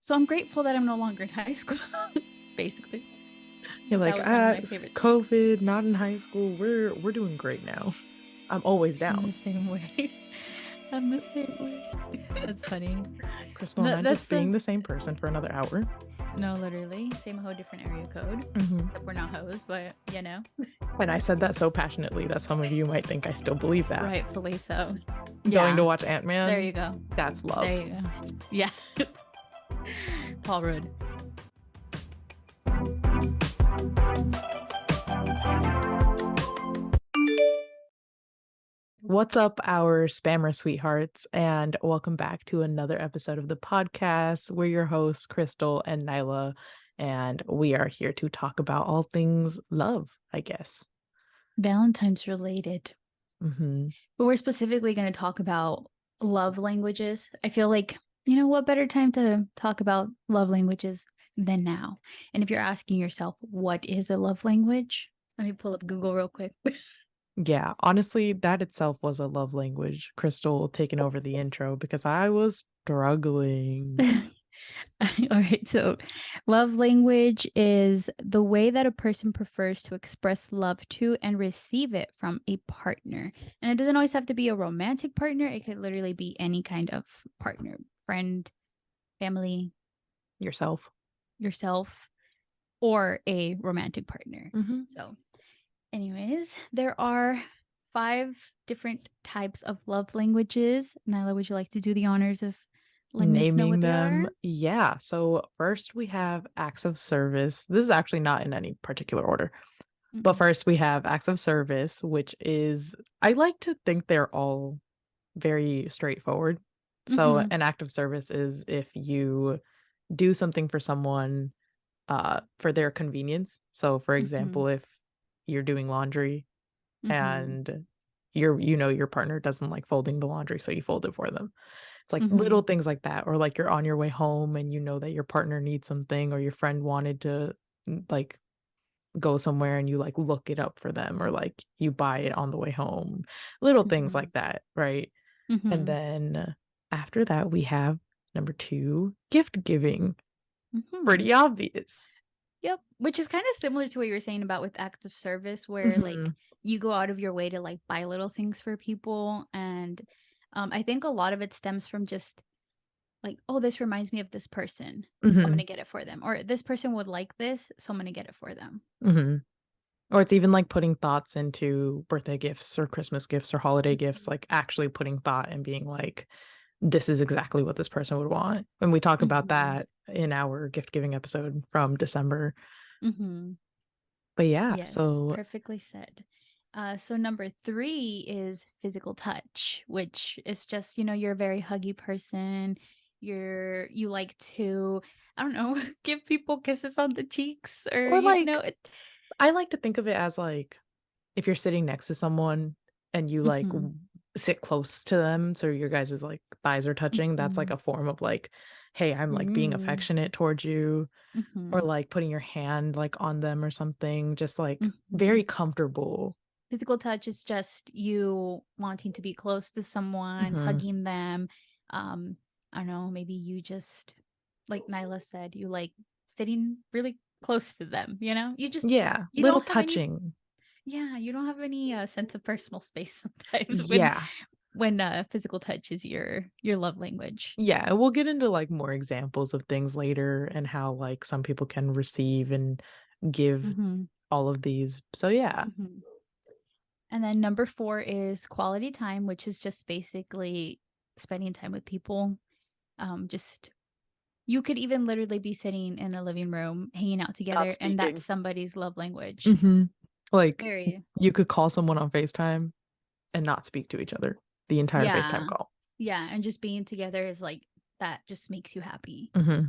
So I'm grateful that I'm no longer in high school, basically. You're That like, was one of my favorite things. COVID, not in high school. We're doing great now. I'm always I'm the down. same way. I'm the same way. That's funny. Crystal and I That's just being the the same person for another hour. no, literally same hoe, different area code. Mm-hmm. Except we're not hoes, but you know, And I said that so passionately that some of you might think I still believe that. rightfully so. Going to Yeah, watch there Ant-Man, you go. that's love. There you go. Yeah, Paul Rudd. What's up, our spammer sweethearts, and welcome back to another episode of the podcast. We're your hosts, Crystal and Nayla, and we are here to talk about all things love, I guess. Valentine's related, Mm-hmm. but we're specifically going to talk about love languages. I feel like what better time to talk about love languages than now? And if you're asking yourself, what is a love language? Let me pull up Google real quick. Yeah, honestly, that itself was a love language. Crystal taking over the intro because I was struggling. All right. So, love language is the way that a person prefers to express love to and receive it from a partner. And it doesn't always have to be a romantic partner, it could literally be any kind of partner, friend, family, Yourself. yourself, or a romantic partner. Mm-hmm. So, anyways, there are 5 different types of love languages. Nyla, would you like to do the honors of letting us know Naming what they them. are? Yeah. So first we have acts of service. This is actually not in any particular order. But Mm-mm. first we have acts of service, which is, I like to think they're all very straightforward. So Mm-hmm. an act of service is if you do something for someone for their convenience. So for Mm-hmm. example, if you're doing laundry Mm-hmm. and your partner doesn't like folding the laundry, so you fold it for them. It's like Mm-hmm. little things like that, or like you're on your way home and you know that your partner needs something, or your friend wanted to like go somewhere and you like look it up for them, or like you buy it on the way home. Little things Mm-hmm. like that, right? And Mm-hmm. then after that, we have number 2, gift giving. Mm-hmm. Pretty obvious. Yep. Which is kind of similar to what you were saying about with acts of service, where like Hmm. you go out of your way to like buy little things for people. And I think a lot of it stems from just like, oh, this reminds me of this person, so I'm Hmm. gonna get it for them. Or this person would like this, so I'm gonna get it for them. Hmm. Or it's even like putting thoughts into birthday gifts or Christmas gifts or holiday gifts, Mm-hmm. like actually putting thought and being like, this is exactly what this person would want. And we talk about Mm-hmm. that in our gift giving episode from December. Mm-hmm. But yeah, Yes, so perfectly said. So number 3 is physical touch, which is just, you're a very huggy person. You like to, I don't know, give people kisses on the cheeks or, or like it. I like to think of it as like if you're sitting next to someone and you like Mm-hmm. sit close to them so your guys' like thighs are touching, that's like Mm-hmm. a form of like, hey, I'm like being Mm-hmm. affectionate towards you, or Mm-hmm. like putting your hand like on them or something, just like Mm-hmm. very comfortable. Physical touch is just you wanting to be close to someone, Hmm. hugging them. Um, I don't know, maybe you just, like Nyla said, you like sitting really close to them, Yeah, you little don't have any, touching. yeah, you don't have any sense of personal space sometimes when Yeah. physical touch is your love language. Yeah, and we'll get into like more examples of things later and how like some people can receive and give Mm-hmm. all of these. So yeah. Mm-hmm. And then number 4 is quality time, which is just basically spending time with people. Just You could even literally be sitting in a living room, hanging out Not together, and that's speaking. somebody's love language. Hmm. Like Very, you could call someone on FaceTime and not speak to each other the entire FaceTime yeah, call. yeah, and just being together is like that just makes you happy. Hmm.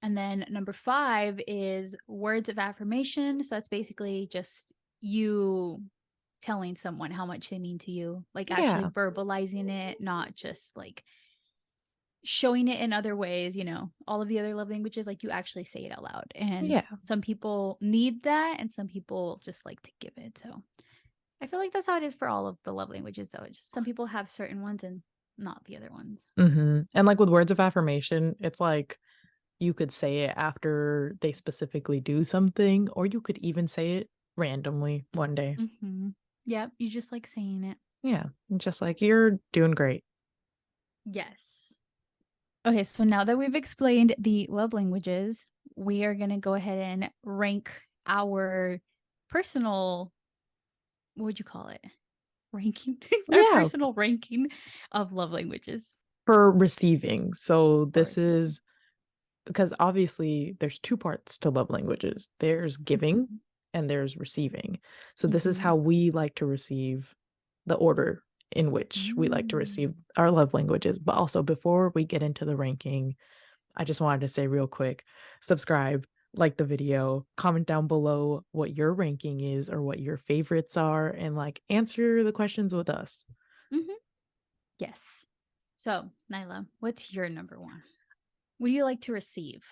And then number 5 is words of affirmation. So that's basically just you telling someone how much they mean to you, like actually Yeah. verbalizing it, not just like showing it in other ways, all of the other love languages, like you actually say it out loud. And Yeah. some people need that and some people just like to give it. So I feel like that's how it is for all of the love languages, though. It's just some people have certain ones and not the other ones. And like with words of affirmation, it's like you could say it after they specifically do something, or you could even say it randomly one day. Yep, you just like saying it. Yeah, just like, "You're doing great." Yes. Okay, so now that we've explained the love languages, we are going to go ahead and rank our personal, what would you call it? Ranking? Our Yeah, personal ranking of love languages for receiving. So for this receiving. is because obviously there's 2 parts to love languages. There's giving Mhm. and there's receiving. So this is how Mhm. we like to receive, the order in which we like to Mm. receive our love languages. But also, before we get into the ranking, I just wanted to say real quick, subscribe, like the video, comment down below what your ranking is or what your favorites are, and, like, answer the questions with us. Mhm. Yes. So, Nyla, what's your number one? What do you like to receive?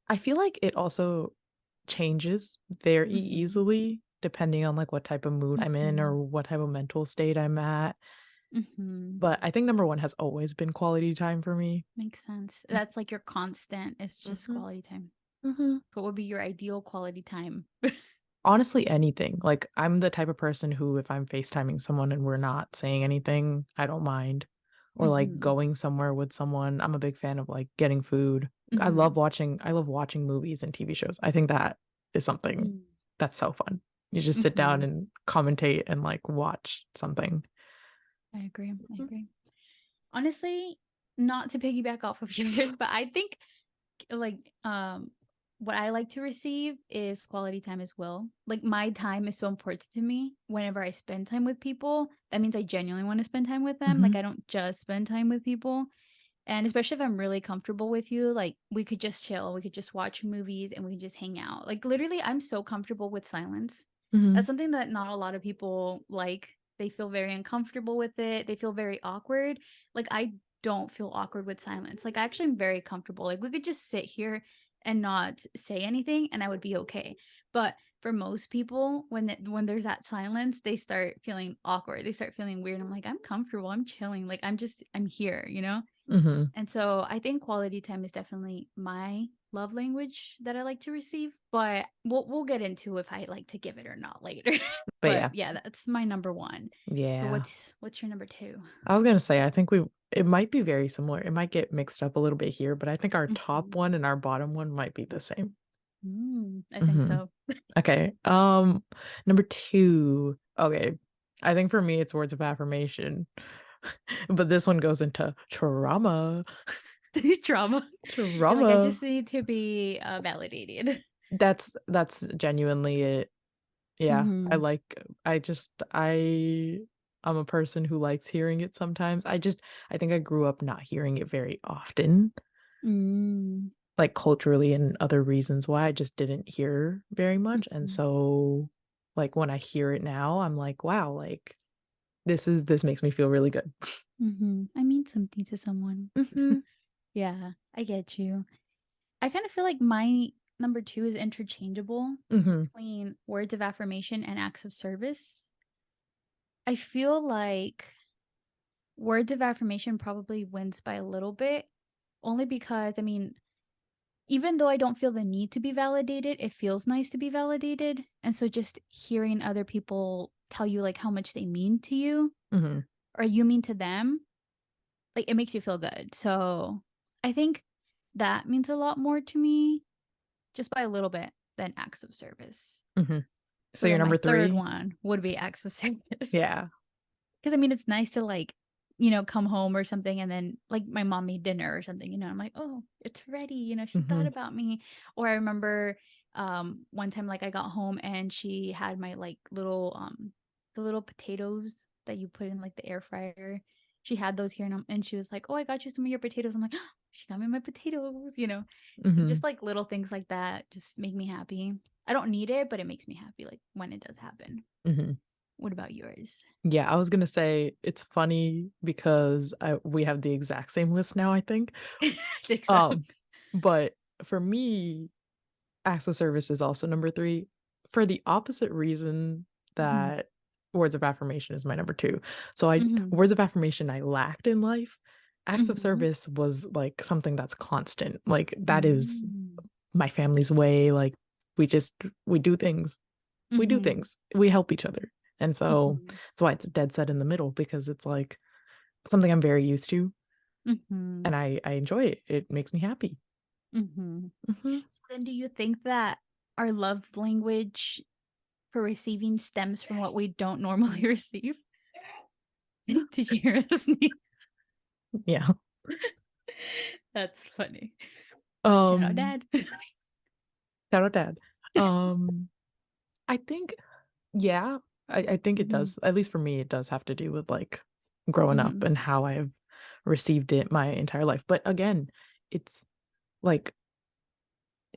I feel like it also changes very Mhm. easily depending on, like, what type of mood I'm in or Mhm. what type of mental state I'm at, Mhm. but I think number 1 has always been quality time for me. Makes sense. That's like your constant. It's just Mhm, quality time. mhm. So what would be your ideal quality time? Honestly, anything. Like, I'm the type of person who, if I'm FaceTiming someone and we're not saying anything, I don't mind. Or, like, Mhm. going somewhere with someone. I'm a big fan of, like, getting food. Mhm. I love watching movies and TV shows. I think that is something Mm. that's so fun. You just sit down Mhm. and commentate and, like, watch something. I agree. I Mhm, agree. Honestly, not to piggyback off of yours, but I think like what I like to receive is quality time as well. Like my time is so important to me. Whenever I spend time with people, that means I genuinely want to spend time with them. Like mhm, I don't just spend time with people. And especially if I'm really comfortable with you, like we could just chill, we could just watch movies and we could just hang out. Like literally, I'm so comfortable with silence. mhm, That's something that not a lot of people like. They feel very uncomfortable with it. They feel very awkward. Like I don't feel awkward with silence. Like I actually am very comfortable. Like we could just sit here and not say anything and I would be okay. But for most people, when there's that silence, they start feeling awkward. They start feeling weird. I'm like, I'm comfortable. I'm chilling. Like I'm here, you know? mhm. And so I think quality time is definitely my love language that I like to receive, but we'll get into if I like to give it or not later. But But yeah, yeah, that's my number 1. So yeah. what's your number 2? I was gonna say, I think it might be very similar. It might get mixed up a little bit here, but I think our top Mhm. one and our bottom one might be the same. I think Mhm. so. Okay, number 2. Okay, I think for me, it's words of affirmation, but this one goes into trauma. Trauma. You're like, I Trauma. just need to be validated. That's genuinely it. Yeah, Mhm. I'm a person who likes hearing it sometimes. I think I grew up not hearing it very often, Mm. like, culturally and other reasons why I just didn't hear very much, and Mhm. so, like, when I hear it now, I'm like, "Wow," like, this makes me feel really good. Mhm. I mean something to someone. Mhm, Yeah, I get you. I kind of feel like my number 2 is interchangeable mhm, between words of affirmation and acts of service. I feel like words of affirmation probably wins by a little bit, only because, I mean, even though I don't feel the need to be validated, it feels nice to be validated. And so just hearing other people tell you like how much they mean to you mhm, or you mean to them, like it makes you feel good. So I think that means a lot more to me just by a little bit than acts of service. mhm. So So you're then my number 3rd 3? one would be acts of service. Yeah. 'Cause I mean, it's nice to, like, come home or something and then, like, my mom made dinner or something, I'm like, "Oh, it's ready," she thought Mhm, about me. Or I remember, one time, like, I got home and she had my, like, the little potatoes that you put in, like, the air fryer. She had those here and she was like, "Oh, I got you some of your potatoes." I'm like, "She got me my potatoes." So just, mhm, like, little things like that just make me happy. I don't need it, but it makes me happy, like, when it does happen. mhm. What about yours? Yeah, I was gonna say it's funny because we have the exact same list now, I think. I think so. Um, but for me, acts of service is also number 3 for the opposite reason Mhm. that words of affirmation is my number 2. So I Mhm. words of affirmation I lacked in life, acts of Mhm. service was like something that's constant. Like that is Mm. my family's way. Like we just we do things. We do Mhm. things. We help each other. And so Mhm. that's why it's dead set in the middle because it's like something I'm very used to Mhm. and I enjoy it. It makes me happy. Mhm. Hmm. So then, do you think that our love language for receiving stems from what we don't normally receive? Did you hear us sneeze? Yeah. That's funny. Shout out, Um, Dad. Shout out dad. Um, I think, yeah, I think it Mhm. does. At least for me, it does have to do with like growing up Mhm. and how I've received it my entire life. But again, it's like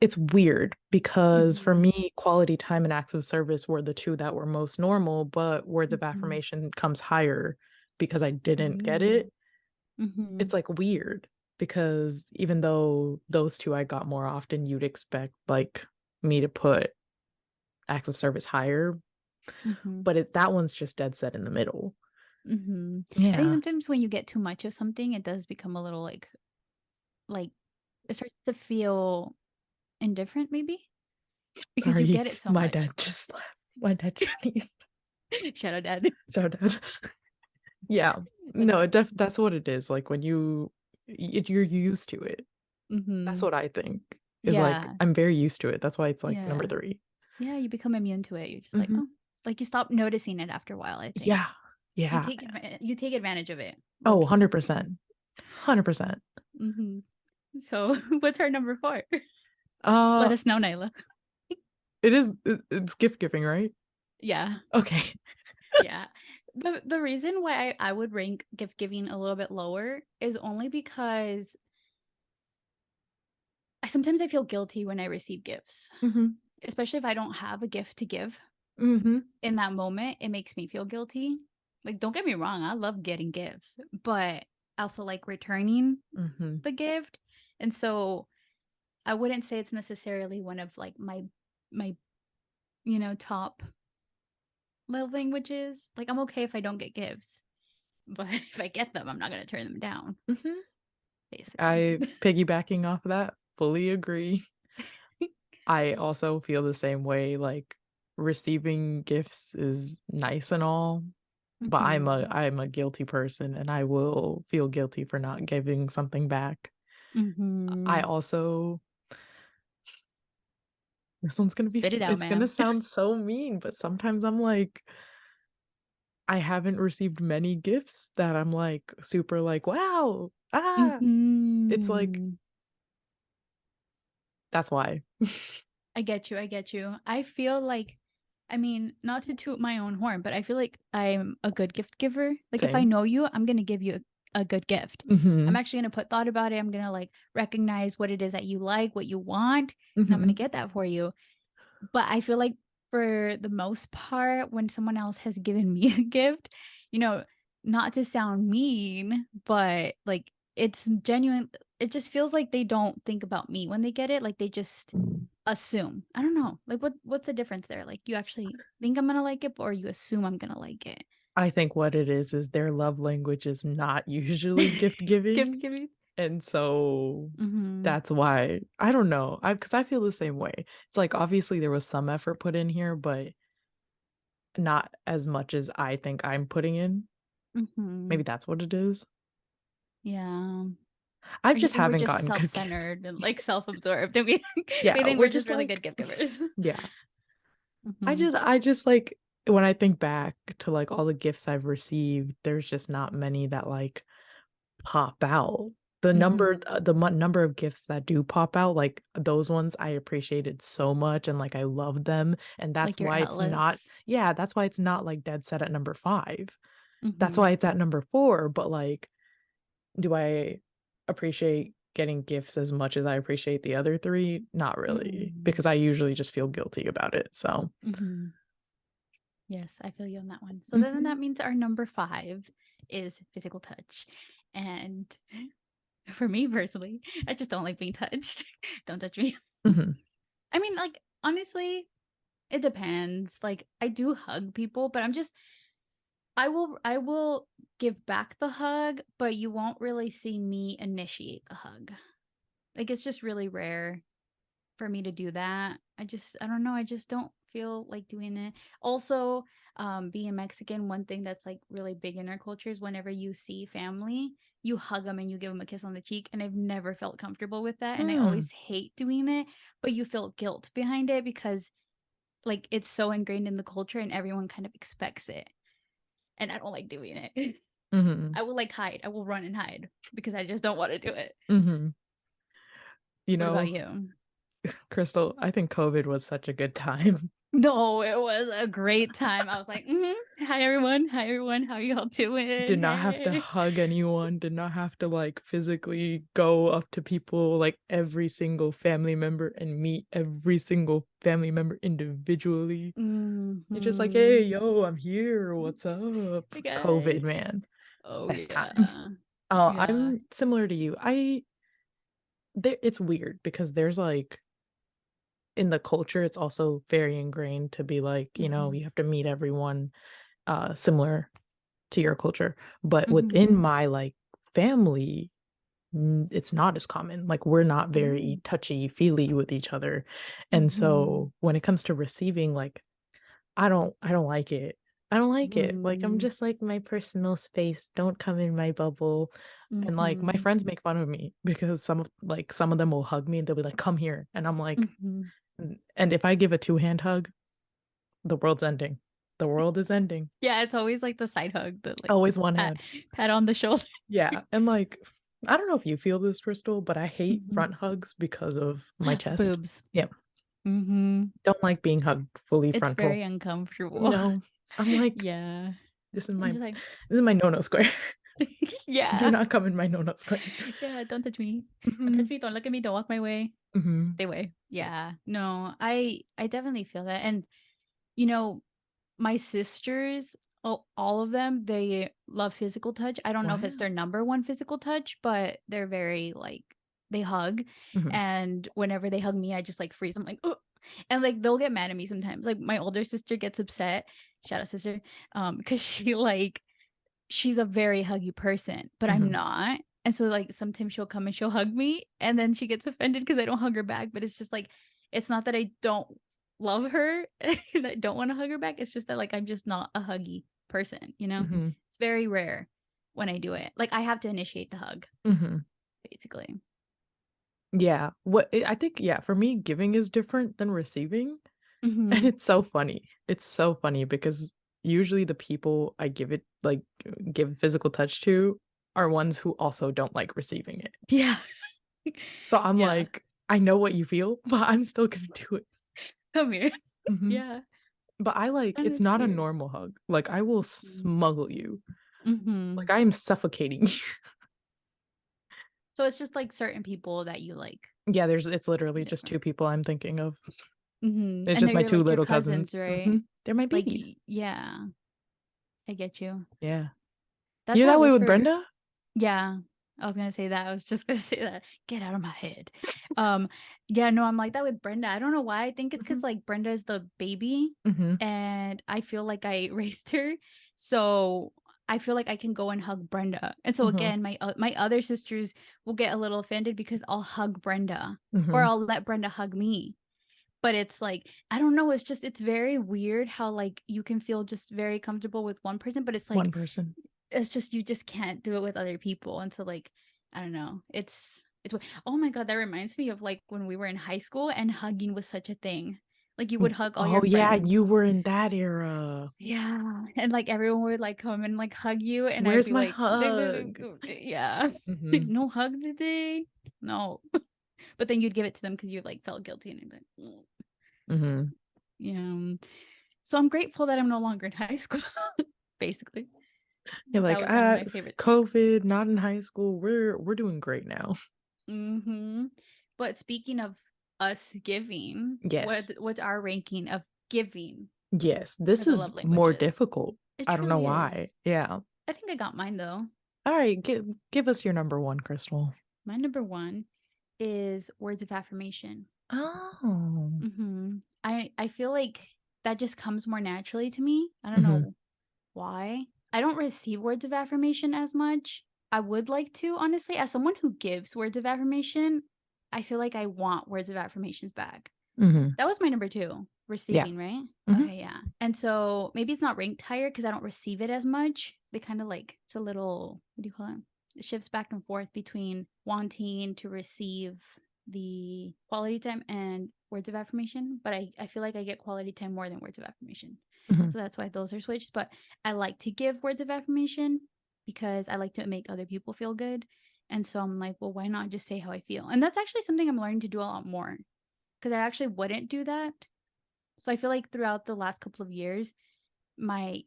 it's weird because for Mhm. me, quality time and acts of service were the two that were most normal, but words of Mhm. affirmation comes higher because I didn't get Mm. it. Mhm. It's like weird because even though those two I got more often, you'd expect like me to put acts of service higher, Mhm. but that one's just dead set in the middle. Mhm. I think Yeah. sometimes when you get too much of something, it does become a little like it starts to feel indifferent, maybe because you Sorry, get it so my much. dad just left. My dad just sneezed. Shout out, Dad. So dad. Yeah. But No, that's what it is. Like when you're used to it. That's mhm. what I think. Is like Yeah. I'm very used to it. That's why it's like number Yeah. 3. Yeah, you become immune to it. You're just like, Hmm. "Oh," like you stop noticing it after a while, I think. Yeah. Yeah. You take advantage of it, low Oh, key. 100%. 100%. Mhm. So, what's our number 4? Let Uh, us know, Nyla. it's gift giving, right? Yeah. Okay. Yeah. The reason why I would rank gift giving a little bit lower is only because sometimes I feel guilty when I receive gifts, Hmm. especially if I don't have a gift to give. Hmm. In that moment, it makes me feel guilty. Like, don't get me wrong, I love getting gifts, but I also like returning Hmm. the gift. And so I wouldn't say it's necessarily one of like my top love languages. Like I'm okay if I don't get gifts, but if I get them, I'm not gonna turn them down, Hmm. basically. I piggybacking off of that, fully agree. I also feel the same way, like receiving gifts is nice and all, but Mhm. I'm a guilty person and I will feel guilty for not giving something back. I Mhm. also this one's gonna be Spit it out, it's gonna man. sound so mean, but sometimes I'm like I haven't received many gifts that I'm like super like, wow, it's like Mhm. that's why. I get you, I get you. I feel like I mean, not to toot my own horn, but I feel like I'm a good gift giver. Like, if I Same. know you, I'm gonna give you a good gift. I'm Hmm. actually gonna put thought about it. I'm gonna, like, recognize what it is that you like, what you want, and I'm gonna Hmm. get that for you. But I feel like for the most part, when someone else has given me a gift, you know, not to sound mean, but like it's genuine. It just feels like they don't think about me when they get it. Like they just assume. I don't know. Like what's the difference there? Like you actually think I'm gonna like it, or you assume I'm gonna like it. I think what it is their love language is not usually gift Gift giving. giving. And so Mm-hmm. that's why I don't know. Because I feel the same way. It's like obviously there was some effort put in here, but not as much as I think I'm putting in. Mm-hmm. Maybe that's what it is. Yeah. I Or you just think we're haven't just gotten good gifts. self-centered and like self-absorbed, and we Yeah, we think we're we're just just really good like gift givers. yeah. Mm-hmm. I just like when I think back to like all the gifts I've received, there's just not many that like pop out. Mm-hmm. Number of gifts that do pop out, like those ones I appreciated so much and like I love them. And that's Like your why it's not, Atlas. yeah, that's why it's not like dead set at number 5. That's Mhm. why it's at number 4. But like, do I appreciate getting gifts as much as I appreciate the other 3? Not really, Mm. because I usually just feel guilty about it. So, Mhm. Yes, I feel you on that one. So then mhm, that means our number 5 is physical touch. And for me personally, I just don't like being touched. Don't touch me. mhm, I mean, like, honestly, it depends. Like, I do hug people, but I'm just I will give back the hug, but you won't really see me initiate the hug. Like, it's just really rare for me to do that. I don't know, I just don't feel like doing it. Also, being Mexican, one thing that's like really big in our culture is whenever you see family, you hug them and you give them a kiss on the cheek. And I've never felt comfortable with that. And I Mm, always hate doing it, but you feel guilt behind it because like it's so ingrained in the culture and everyone kind of expects it. And I don't like doing it. mhm, I will like hide. I will run and hide because I just don't want to do it. mhm. You What about know, you? Crystal, I think COVID was such a good time. No, it was a great time. I was like, hi everyone. Hi everyone. How y'all doing? Did not have to Hey. hug anyone, did not have to like physically go up to people, like every single family member and meet every single family member individually. You're just like, hey, Mm-hmm. yo, I'm here. What's up? Hey COVID, guys. man. Oh Best time. yeah. Oh, Yeah. I'm similar to you. It's weird because there's like in the culture, it's also very ingrained to be like, Mm-hmm. you have to meet everyone similar to your culture. But Mm-hmm. within my like family, it's not as common. Like we're not very Mm-hmm. touchy-feely with each other. And Mm-hmm. so when it comes to receiving, like I don't like it. I don't like it. Like I'm just like my personal space. Don't come in my bubble. And like my Mm-hmm. friends make fun of me because some of them will hug me and they'll be like, "Come here." And I'm like, Mm-hmm. And if I give a two-hand hug, the world's ending. The world is ending. Yeah, it's always like the side hug, the like Always one pat hand. pat on the shoulder. Yeah. And like I don't know if you feel this, Crystal, but I hate Mhm. front hugs because of my chest. Boobs. Yeah. Mm-hmm. Don't like being hugged fully It's very frontal. uncomfortable. No. I'm like, Yeah. this is I'm my just like, this is my no-no square. Do yeah. not come in my no-no square. Yeah, don't touch me. Don't touch Mhm. me, don't look at me, don't walk my way. Mhm. Stay away. Yeah. No, I definitely feel that. And you know, my sisters, all of them, they love physical touch. I don't know if it's Wow. their number one physical touch, but they're very like they hug. Mhm. And whenever they hug me, I just like freeze. I'm like, oh, and like they'll get mad at me sometimes. Like my older sister gets upset. Shout out sister. Because she's a very huggy person, but I'm Mhm. not. And so like sometimes she'll come and she'll hug me and then she gets offended because I don't hug her back. But it's just like it's not that I don't love her and I don't want to hug her back. It's just that like I'm just not a huggy person, you know? Mhm. It's very rare when I do it. Like I have to initiate the hug, Mhm. basically. Yeah. I think yeah, for me giving is different than receiving. And Hmm. it's so funny. It's so funny because usually the people I give it like give physical touch to are ones who also don't like receiving it. Yeah. So I'm Yeah. like, I know what you feel, but I'm still gonna do it. Come here. Mhm. Yeah. But I like And it's it's not a weird. normal hug. Like I will smuggle you. Mm-hmm. Like I am suffocating you. So it's just like certain people that you like. Yeah, it's literally just two Different. people I'm thinking of. Mhm, It's and just my they're, two like, your little cousins. cousins, right? Mhm. They're my Like, babies. y yeah, I get you. Yeah. That's You're how that it way was with for Brenda? yeah, I was gonna say that, I was just gonna say that. Get out of my head. Um, yeah, no, I'm like that with Brenda, I don't know why, I think it's because Mhm. like, Brenda is the baby, Mhm. and I feel like I raised her, so I feel like I can go and hug Brenda, and so Mhm. again, my other sisters will get a little offended because I'll hug Brenda, or Mhm. I'll let Brenda hug me. But it's like, I don't know, it's very weird how like you can feel just very comfortable with one person, but it's One like person. it's just you just can't do it with other people. And so like, I don't know. Oh my God, that reminds me of like when we were in high school and hugging was such a thing. Like you would hug all Oh your yeah, you friends. were in that era. Yeah. And like everyone would like come and like hug you and I'd Where's be my like, hug? yeah. Mhm. No hug today. No. But then you'd give it to them because you like felt guilty and you'd be like, "Mm." Mhm. Yeah. So I'm grateful that I'm no longer in high school, basically. You're That like, was one of my favorite things. COVID, not in high school. We're doing great now. Mhm. But speaking of us giving, Yes. what's our ranking of giving Yes. for This the is love more languages? difficult. It I don't know truly is. why. Yeah. I think I got mine though. All right, give us your number one, Crystal. My number one is words of affirmation. Oh. I feel like that just comes more naturally to me. I don't Mhm. know why. I don't receive words of affirmation as much. I would like to, honestly. As someone who gives words of affirmation, I feel like I want words of affirmations back. Mhm. That was my number 2, Yeah. receiving, right? Mhm. Okay, yeah. And so maybe it's not ranked higher because I don't receive it as much. They kind of like, it's a little, what do you call it? It shifts back and forth between wanting to receive the quality time and words of affirmation. But I feel like I get quality time more than words of affirmation. Mhm. So that's why those are switched. But I like to give words of affirmation because I like to make other people feel good. And so I'm like, well, why not just say how I feel? And that's actually something I'm learning to do a lot more because I actually wouldn't do that. So I feel like throughout the last couple of years, my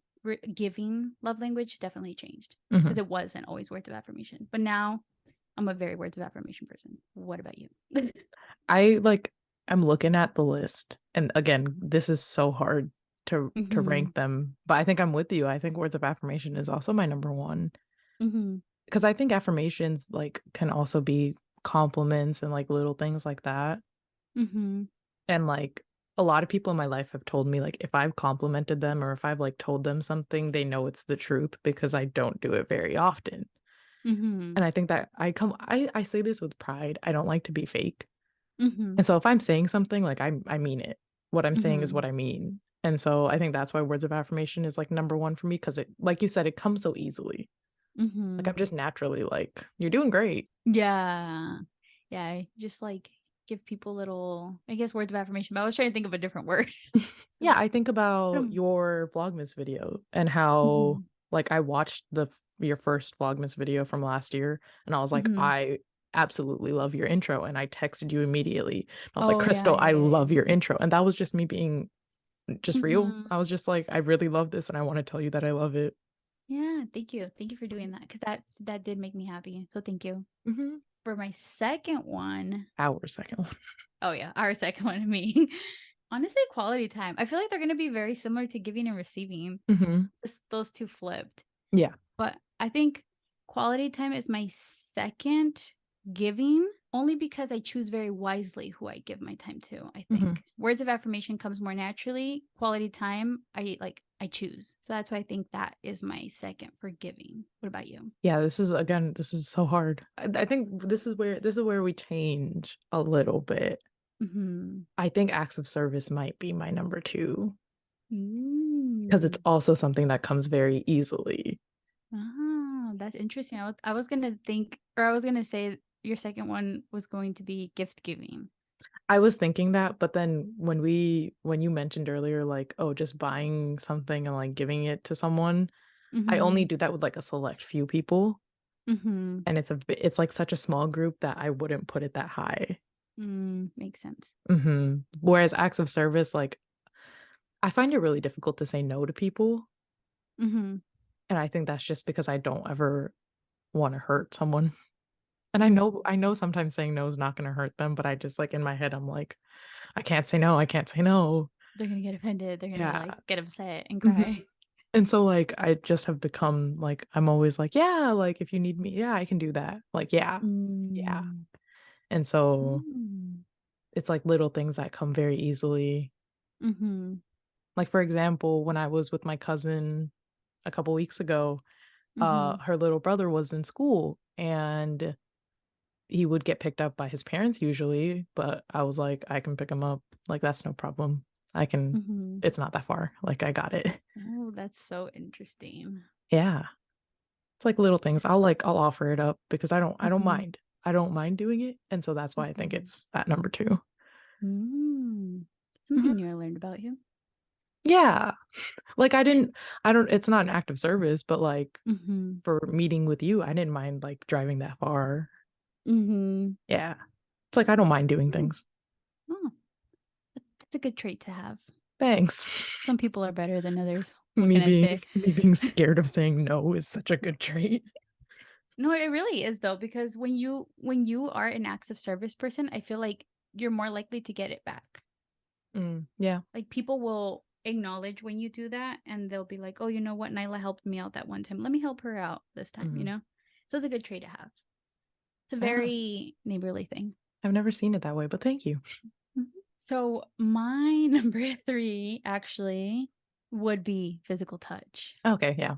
giving love language definitely changed because Mhm. it wasn't always words of affirmation. But now I'm a very words of affirmation person. What about you? I like I'm looking at the list, and again, this is so hard to Mhm. rank them, but I think I'm with you. I think words of affirmation is also my number 1 Mhm. because I think affirmations like can also be compliments and like little things like that. Mhm. And like a lot of people in my life have told me like if I've complimented them or if I've like told them something, they know it's the truth because I don't do it very often. Mhm. And I think that I say this with pride. I don't like to be fake. Mhm. And so if I'm saying something, like I mean it. What I'm saying is Mhm. what I mean. And so I think that's why words of affirmation is like number 1 for me because it like you said, it comes so easily. Like Mhm. I'm just naturally like, you're doing great. Yeah. Yeah. I just like give people little, I guess, words of affirmation. But I was trying to think of a different word. Yeah, I think about Um, your Vlogmas video and how mhm. like I watched your first Vlogmas video from last year and I was like, Mhm. I absolutely love your intro. And I texted you immediately. I was like, Oh yeah, Crystal, yeah, I yeah, love yeah. your intro. And that was just me being just real. Mhm. I was just like, I really love this and I want to tell you that I love it. Yeah, thank you. Thank you for doing that because that did make me happy. So thank you. Hmm. For my second one, Our second one. oh yeah, our second one, me. Honestly, quality time. I feel like they're gonna be very similar to giving and receiving. Hmm. Just those two flipped. Yeah. But I think quality time is my second giving only because I choose very wisely who I give my time to. I Hmm. think words of affirmation comes more naturally. Quality time, I choose. So that's why I think that is my second for giving. What about you? Yeah, this is again, this is so hard. I think this is where we change a little bit. Mm-hmm. I think acts of service might be my number 2 because it's Mm. also something that comes very easily. Ah, that's interesting. I was gonna think, or I was gonna say your second one was going to be gift giving. I was thinking that, but then when you mentioned earlier, like, oh, just buying something and like giving it to someone, I only Mm-hmm. do that with like a select few people. Mm-hmm. And it's like such a small group that I wouldn't put it that high. Makes sense. Whereas acts of service, like I find it really difficult to say no to people. Mm-hmm. And I think that's just because I don't ever want to hurt someone. And Mm-hmm. I know sometimes saying no is not gonna hurt them, but I just like in my head, I'm like, I can't say no, I can't say no. They're gonna get offended. They're gonna like Yeah. get upset and Mhm. cry. And so like I just have become like I'm always like, yeah, like if you need me, yeah, I can do that. Like, yeah, yeah. Mm. And so Mm. it's like little things that come very easily. Mm-hmm. Like for example, when I was with my cousin a couple weeks ago, Mm-hmm. her little brother was in school and he would get picked up by his parents usually, but I was like, I can pick him up. Like that's no problem. I can Mm-hmm. it's not that far. Like I got it. Oh, that's so interesting. Yeah. It's like little things. I'll offer it up because I don't Mm-hmm. mind. I don't mind doing it. And so that's why I think Mm-hmm. it's at number 2. Mm. Mhm. Something new I learned about you. Yeah. Like I don't it's not an act of service, but like Mm-hmm. for meeting with you, I didn't mind like driving that far. Mm-hmm. Yeah. It's like I don't mind doing Mm. things. Oh, that's a good trait to have. Thanks. Some people are better than others. What can I say? Me being scared of saying no is such a good trait. No, it really is though, because when you are an acts of service person, I feel like you're more likely to get it back. Yeah. Like people will acknowledge when you do that and they'll be like, "Oh, you know what? Nyla helped me out that one time. Let me help her out this time," you Mhm. know? So it's a good trait to have. It's a Yeah. very neighborly thing. I've never seen it that way, but thank you. Mhm. So my number 3 actually would be physical touch. Okay, yeah.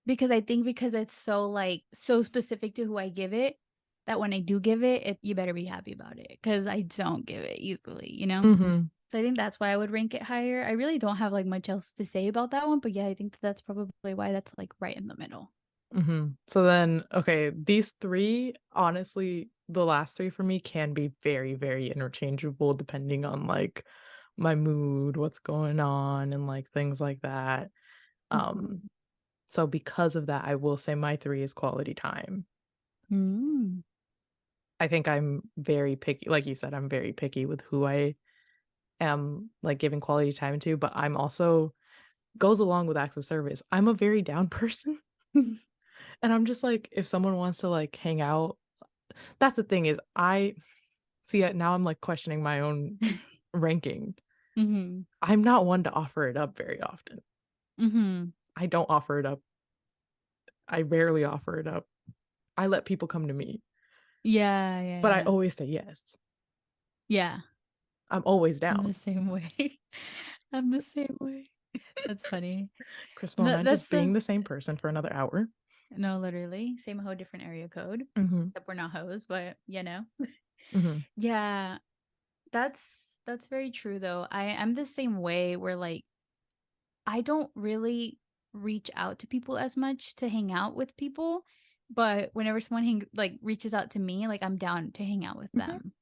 Because I think because it's so, like, so specific to who I give it, that when I do give it, you better be happy about it. Because I don't give it easily, you know? Mhm. So I think that's why I would rank it higher. I really don't have, like, much else to say about that one, but yeah, I think that's probably why that's, like, right in the middle. Mhm. So then, okay, these 3, honestly, the last 3 for me can be very, very interchangeable depending on, like, my mood, what's going on, and, like, things like that. Um, Mhm. so because of that, I will say my 3 is quality time. Mm. I think I'm very picky, like you said, I'm very picky with who I am, like, giving quality time to, but I'm also goes along with acts of service. I'm a very down person, and I'm just like, if someone wants to, like, hang out, that's the thing is I see it now. I'm, like, questioning my own ranking. Mhm. I'm not one to offer it up very often. Mhm. I don't offer it up. I rarely offer it up. I let people come to me, Yeah, yeah, but I yeah. always say yes. Yeah. I'm always I'm the down. same way. I'm the same way. That's funny. Crystal and I That's just the being the same person for another hour. no, literally, same hoe, different area code, Mhm, except we're not hoes, but, you know? mhm, Yeah, that's very true, though. I'm the same way where, like, I don't really reach out to people as much to hang out with people, but whenever someone reaches out to me, like, I'm down to hang out with mhm. them.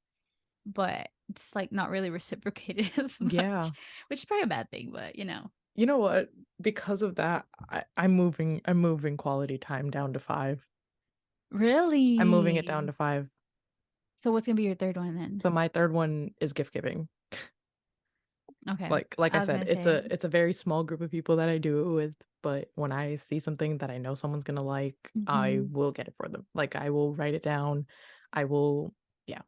But it's, like, not really reciprocated as much, Yeah. which is probably a bad thing, but, you know. You know what? Because of that, I'm moving quality time down to 5. I'm moving it down Really? to 5. So what's gonna be your 3rd one then? So my 3rd one is gift giving. Okay. Like I I was said, gonna it's say a very small group of people that I do it with, but when I see something that I know someone's gonna like, I mhm, will get it for them. Like, I will write it down. I will yeah.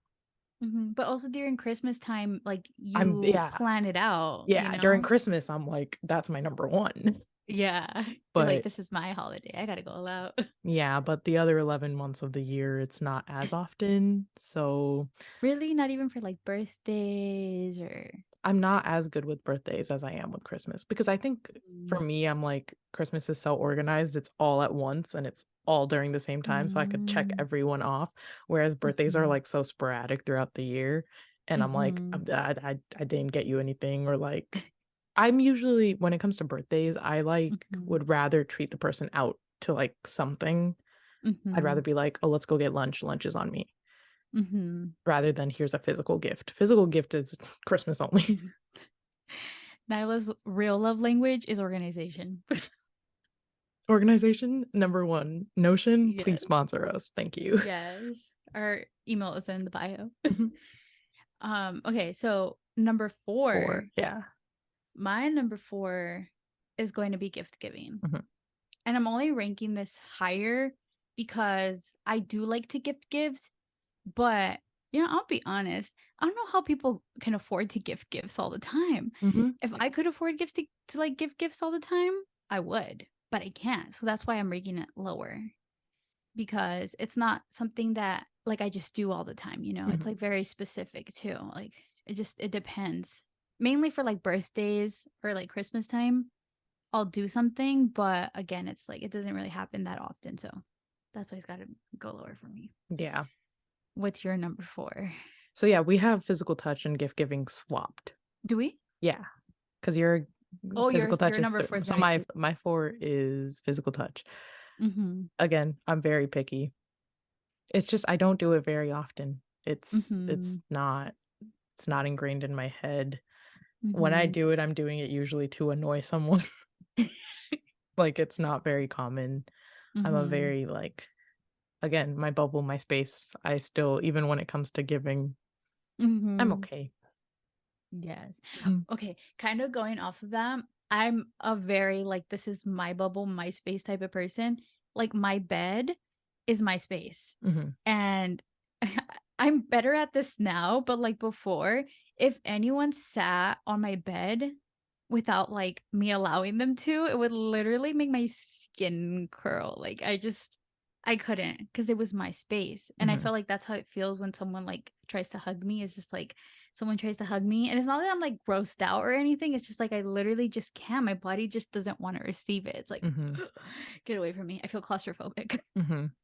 mhm, but also during Christmas time, like, I'm you yeah, plan it out, you yeah, during know? Christmas, I'm like, that's my number 1. Yeah. You're like, But "This is my holiday. I gotta go all out." yeah, but the other 11 months of the year, it's not as often, so Really? Not even for, like, birthdays or I'm not as good with birthdays as I am with Christmas because I think for mm, me, I'm like, Christmas is so organized, it's all at once and it's all during the same time, so I could check mm, everyone off, whereas birthdays are, mhm, like, so sporadic throughout the year, and I'm like, mhm, I didn't get you anything," or, like I'm usually when it comes to birthdays, I, like, mhm, would rather treat the person out to, like, something. I'd rather mhm, be like, "Oh, let's go get lunch, lunch is on me," mhm. rather than, "Here's a physical gift." Physical gift is Christmas only. Nyla's real love language is organization. Organization, number 1. Notion, please Yes. sponsor us, thank you. Yes. Our email is in the bio. Mhm. Okay, so number 4, 4, yeah. my number 4 is going to be gift giving. Mhm, And I'm only ranking this higher because I do like to gift gifts, but I'll be honest, I don't know how people can afford to gift gifts all the time. mhm, If I could afford gifts to like give gifts all the time, I would, but I can't. So that's why I'm ranking it lower because it's not something that like I just do all the time. It's mhm. like very specific too. Like it depends. Mainly for like birthdays or like Christmas time, I'll do something, but again, it's like it doesn't really happen that often, so that's why it's got to go lower for me. Yeah. What's your number 4? So, yeah, we have physical touch and gift giving swapped. Do we? Yeah, because your Oh, physical touch your is number 4 is so gonna be my 4 is physical touch. mhm. Again, I'm very picky. It's just I don't do it very often. Mhm. It's not ingrained in my head. When I Mhm. do it, I'm doing it usually to annoy someone. Like, it's not very common. I'm a Mhm. very, like again, my bubble, my space, I still even when it comes to giving, I'm Mhm. okay. Yes. Mhm, Okay, kind of going off of that, I'm a very like this is my bubble, my space type of person. Like my bed is my space. mhm, And I'm better at this now, but like before, if anyone sat on my bed without like me allowing them to, it would literally make my skin curl. Like I couldn't because it was my space, and I Mhm, felt like that's how it feels when someone, like, tries to hug me. It's just like someone tries to hug me, and it's not that I'm, like, grossed out or anything, it's just, like, I literally just can't. My body just doesn't wanna receive it. It's like, mhm, "Get away from me." I feel claustrophobic. mhm,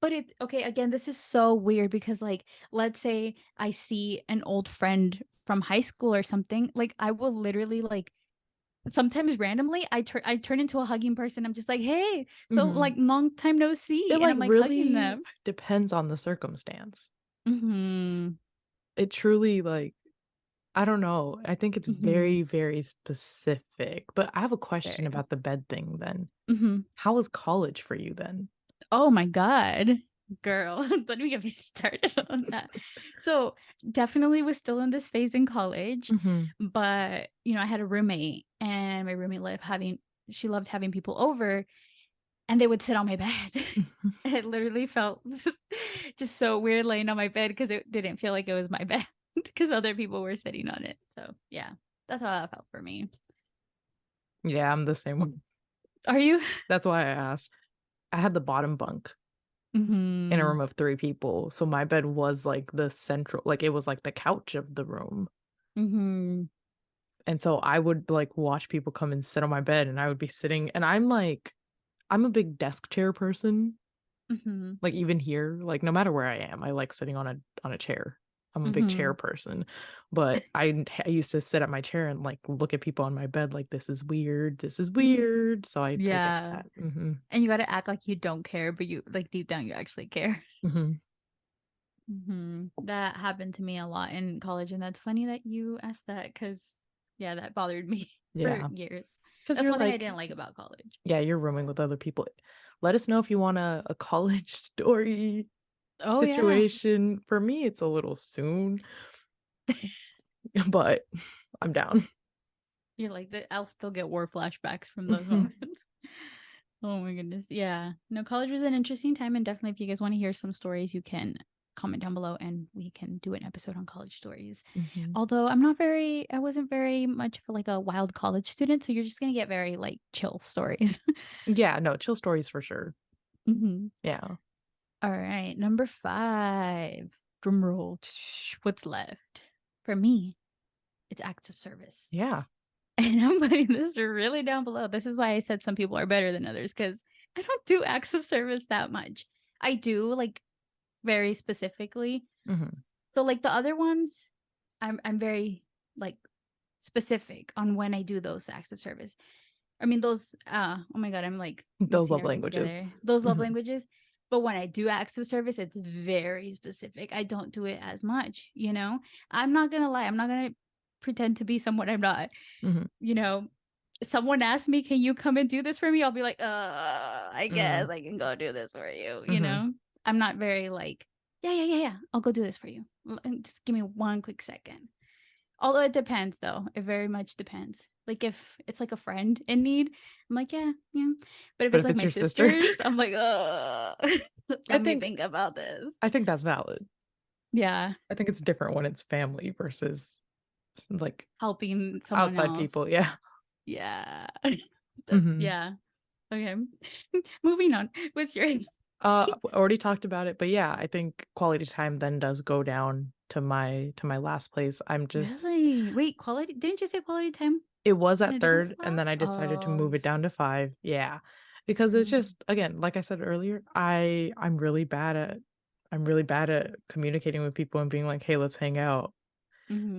But it okay, again, this is so weird because, like, let's say I see an old friend from high school or something, like, I will literally, like, sometimes randomly, I turn into a hugging person. I'm just like, "Hey, so, like, mhm. long time no It, see," and like, I'm, like, hugging really them. depends on the circumstance. Mhm. It truly, like I don't know. I think it's Mhm. very, very specific. But I have a question Very. about the bed thing then. Mhm. How was college for you then? Oh my god. Girl, don't even get me started on that. So, definitely was still in this phase in college, Mhm. but, I had a roommate, and my roommate loved having people over, and they would sit on my bed. And it literally felt just so weird laying on my bed because it didn't feel like it was my bed because other people were sitting on it. So, yeah, that's how that felt for me. Yeah, I'm the same way. Are you? That's why I asked. I had the bottom bunk in a Mhm. room of 3 people, so my bed was, like, the central like, it was, like, the couch of the room, Mhm. and so I would, like, watch people come and sit on my bed, and I would be sitting and I'm a big desk chair person, Mhm. like, even here, like, no matter where I am, I like sitting on a chair. I'm a big chair Mhm. person, but I used to sit at my chair and, like, look at people on my bed like, this is weird," so I get Yeah. that. Mhm, And you gotta act like you don't care, but you like, deep down, you actually care. mhm. Mhm. That happened to me a lot in college, and that's funny that you asked that because, yeah, that bothered me for Yeah, years. because 'cause That's you're one thing I like didn't like about college. yeah, you're rooming with other people. Let us know if you want a college story Oh, yeah. situation. For me, it's a little soon, but I'm down. You're like, I'll still get war flashbacks from those Mhm, moments." Oh my goodness. Yeah. No, college was an interesting time, and definitely if you guys wanna hear some stories, you can comment down below, and we can do an episode on college stories. mhm. Although I wasn't very much of, like, a wild college student, so you're just gonna get very, like, chill stories. Yeah, no, chill stories for sure. Mhm. Yeah. Alright, number 5. Drum roll. What's left? For me, it's acts of service. Yeah. And I'm putting this really down below. This is why I said some people are better than others because I don't do acts of service that much. I do, like, very specifically. Mhm. So, like, the other ones, I'm very, like, specific on when I do those acts of service. I mean, those, oh my god, I'm, like, Those mixing love everything languages. together. Those love Mhm, languages. But when I do acts of service, it's very specific. I don't do it as much, you know? I'm not gonna lie. I'm not gonna pretend to be someone I'm not. mhm, You know, someone asks me, "Can you come and do this for me?" I'll be like, I guess mm, I can go do this for you," you mhm, know? I'm not very like, "Yeah, yeah, yeah, yeah. I'll go do this for you. Just give me one quick second." Although it depends though. It very much depends. Like if it's like a friend in need, I'm like, "Yeah, yeah." But if but it's if like it's my your sister, sisters, I'm like, I let me think think about this." I think that's valid. Yeah, I think it's different when it's family versus like, helping someone outside else. people, yeah. Yeah. Mhm. Yeah. Okay. Moving on. What's your Already talked about it, but yeah, I think quality time then does go down to my last place. I'm just Really? Wait, quality didn't you say quality time it was in at a different 3rd, and spot? then I decided to Oh, move it down to 5. Yeah. Because it's mm, just again, like I said earlier, I'm really bad at communicating with people and being like, "Hey, let's hang out."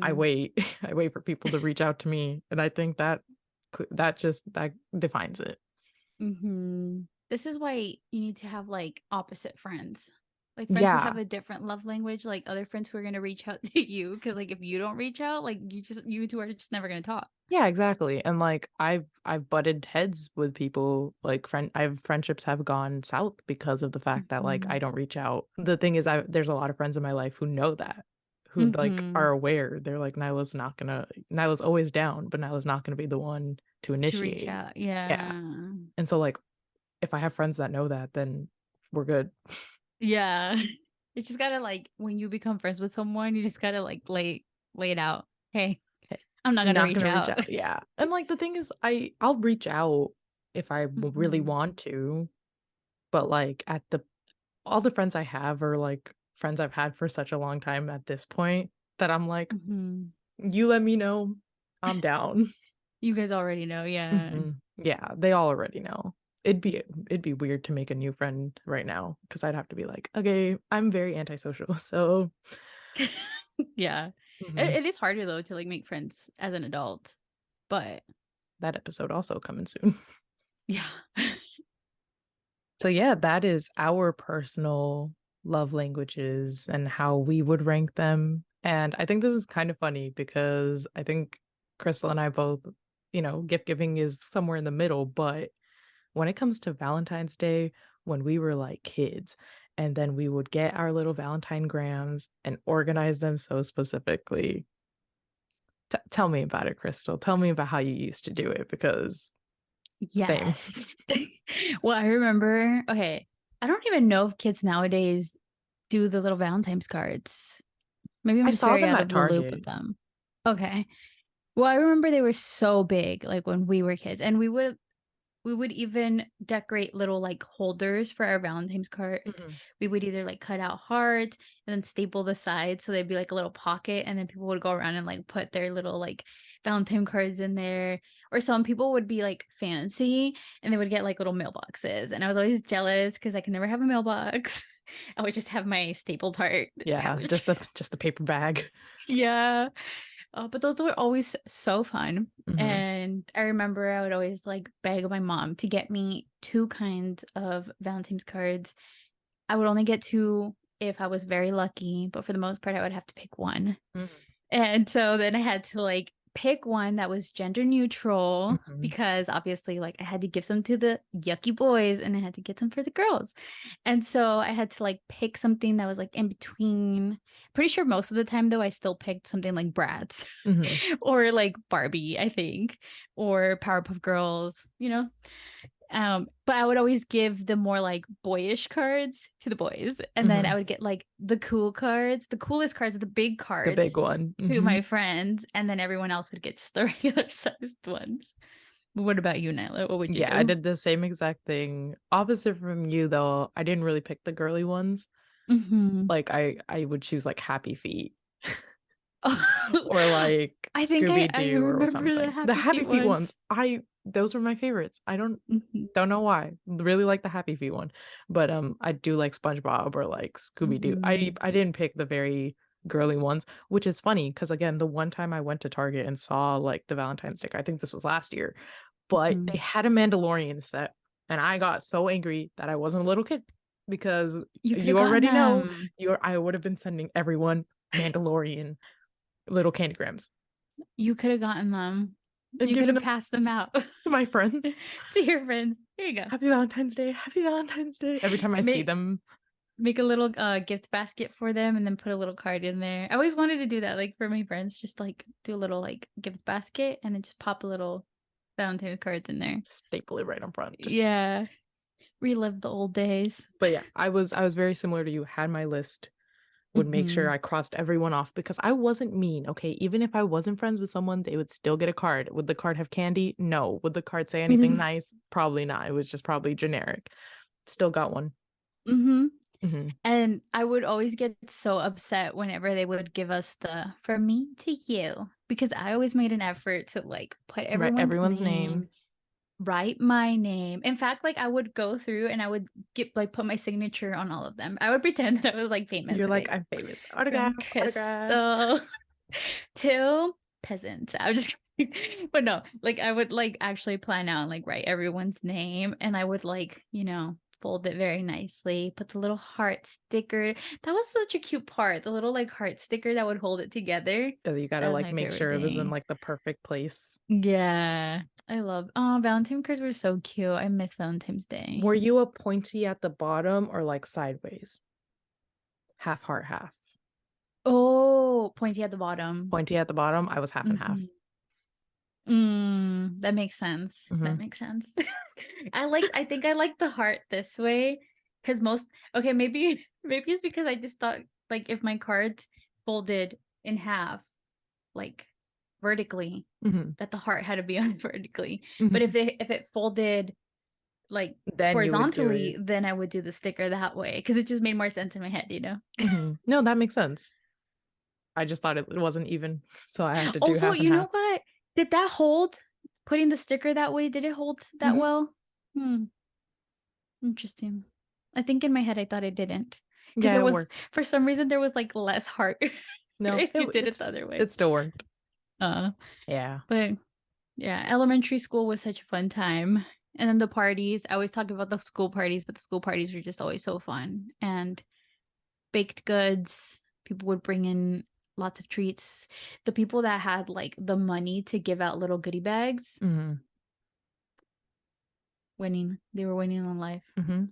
I mhm, wait. I wait for people to reach out to me, and I think that defines it. mhm. This is why you need to have, like, opposite friends. Like, friends who have Yeah. a different love language, like, other friends who are gonna reach out to you. Because like, if you don't reach out, like, you 2 are just never gonna talk. Yeah, exactly, and, like, I've butted heads with people, like, friendships have gone south because of the fact that, like, I Mhm, don't reach out. The thing is there's a lot of friends in my life who know that, who, like, mhm. are aware. They're like, Nyla's always down, but Nyla's not gonna be the one to To reach initiate." out, Yeah, yeah. and so, like, if I have friends that know that, then we're good. Yeah. You just gotta, like, when you become friends with someone, you just gotta, like, lay it out. "Hey, I'm not gonna Not reach gonna reach out." out, yeah, and, like, the thing is I'll reach out if I really Mhm. want to. But like all the friends I have are like friends I've had for such a long time at this point that I'm like, Mhm. you let me know, I'm down. You guys already know, yeah. Yeah, they all already know. It'd be weird to make a new friend right now because I'd have to be like, okay, I'm very antisocial, so Yeah. mhm. It is harder though to like make friends as an adult, but That episode also coming soon. yeah. So yeah, that is our personal love languages and how we would rank them. And I think this is kind of funny because I think Crystal and I both, gift giving is somewhere in the middle, but when it comes to Valentine's Day, when we were like kids, and then we would get our little Valentine grams and organize them so specifically. Tell me about it, Crystal. Tell me about how you used to do it because same. Yes. Well, I remember, okay, I don't even know if kids nowadays do the little Valentine's cards. Maybe I'm I just saw very them out at of the loop with Target. them. Okay. Well, I remember they were so big, like when we were kids, and we would even decorate little like holders for our Valentine's cards. Mhm, We would either like cut out hearts and then staple the sides so they'd be like a little pocket, and then people would go around and like put their little like Valentine cards in there. Or some people would be like fancy and they would get like little mailboxes. And I was always jealous because I could never have a mailbox. I would just have my stapled heart yeah, pouch. just the paper bag. Yeah. But those were always so fun. Mhm, And I remember I would always like beg my mom to get me two kinds of Valentine's cards. I would only get two if I was very lucky, but for the most part, I would have to pick one. mhm, And so then I had to like pick one that was gender neutral mhm, because obviously like I had to give some to the yucky boys and I had to get some for the girls. And so I had to like pick something that was like in between. Pretty sure most of the time though I still picked something like Bratz mhm, or like Barbie, I think, or Powerpuff Girls, you know? But I would always give the more like boyish cards to the boys. And then I mhm. would get like the cool cards, the coolest cards, the big The big cards one. to my Mhm. friends. And then everyone else would get just the regular sized ones. What about you, Nyla? What would you Yeah, I do? did the same exact thing. Opposite from you though, I didn't really pick the girly ones. Hmm. Like I would choose like Happy Feet Oh, or like I think I Scooby-Doo or remember the something. The Happy Happy Feet Feet ones. ones, I those were my favorites. I don't Hmm. don't know why. Really like the Happy Feet one. But I do like SpongeBob or like Scooby-Doo. Hmm. I didn't pick the very girly ones, which is funny because again, the one time I went to Target and saw like the Valentine's sticker, I think this was last year, but Hmm. they had a Mandalorian set and I got so angry that I wasn't a little kid because You could have you gotten already know them. I would have been sending everyone Mandalorian little candygrams You could have gotten them. and You could giving have them passed them out to my friends. to your friends. Here you go. Happy Valentine's Day. Happy Valentine's Day. Every time I see Make them. make a little gift basket for them and then put a little card in there. I always wanted to do that, like for my friends, just like do a little like gift basket and then just pop a little Valentine's cards in there. Staple it right in front. Just Yeah, relive the old days. but yeah, I was very similar to you. Had my list, would make sure Hmm. I crossed everyone off because I wasn't mean. Okay. Even if I wasn't friends with someone, they would still get a card. Would the card have candy? No. Would the card say anything nice? Probably not. It was just probably generic. Still got one. Hmm. Hmm. And I would always get so upset whenever they would give us the from me to you because I always made an effort to like put Right. everyone's Everyone's name. name, write my name. In fact, like I would go through and I would get like put my signature on all of them. I would pretend that I was like famous. You're like, Okay, I'm famous. Autograph, from autograph. Crystal to peasant. I was just but no, like I would like actually plan out and like write everyone's name and I would like, fold it very nicely, put the little heart sticker. That was such a cute part. The little like heart sticker that would hold it together. You gotta That was like my make favorite sure it was in thing. like the perfect place. Yeah. I love Valentine cards were so cute. I miss Valentine's Day. Were you a pointy at the bottom or like sideways? Half heart, half. Oh, pointy at the bottom. Pointy at the bottom, I was half and half. Hmm. That makes sense. Hmm. That makes sense. I think I like the heart this way because okay, maybe it's because I just thought like if my cards folded in half, like vertically, Hmm. that the heart had to be on vertically. But Hmm. if it folded like Then you would do horizontally, it. then I would do the sticker that way because it just made more sense in my head, No, that makes sense. I just thought it wasn't even, so I had to do Also, half and you half. know what? Did that hold? Putting the sticker that way, did it hold that Hmm. well? Hmm. Interesting. I think in my head I thought it didn't. Because Yeah, there it was, worked. for some reason, there was like less heart No, if you did it the other way. it still worked. Uh, Yeah. but yeah, elementary school was such a fun time. And then the parties, I always talk about the school parties, but the school parties were just always so fun. And baked goods, people would bring in lots of treats. The people that had like the money to give out little goodie bags, Hmm. winning. They were winning on life. Hmm.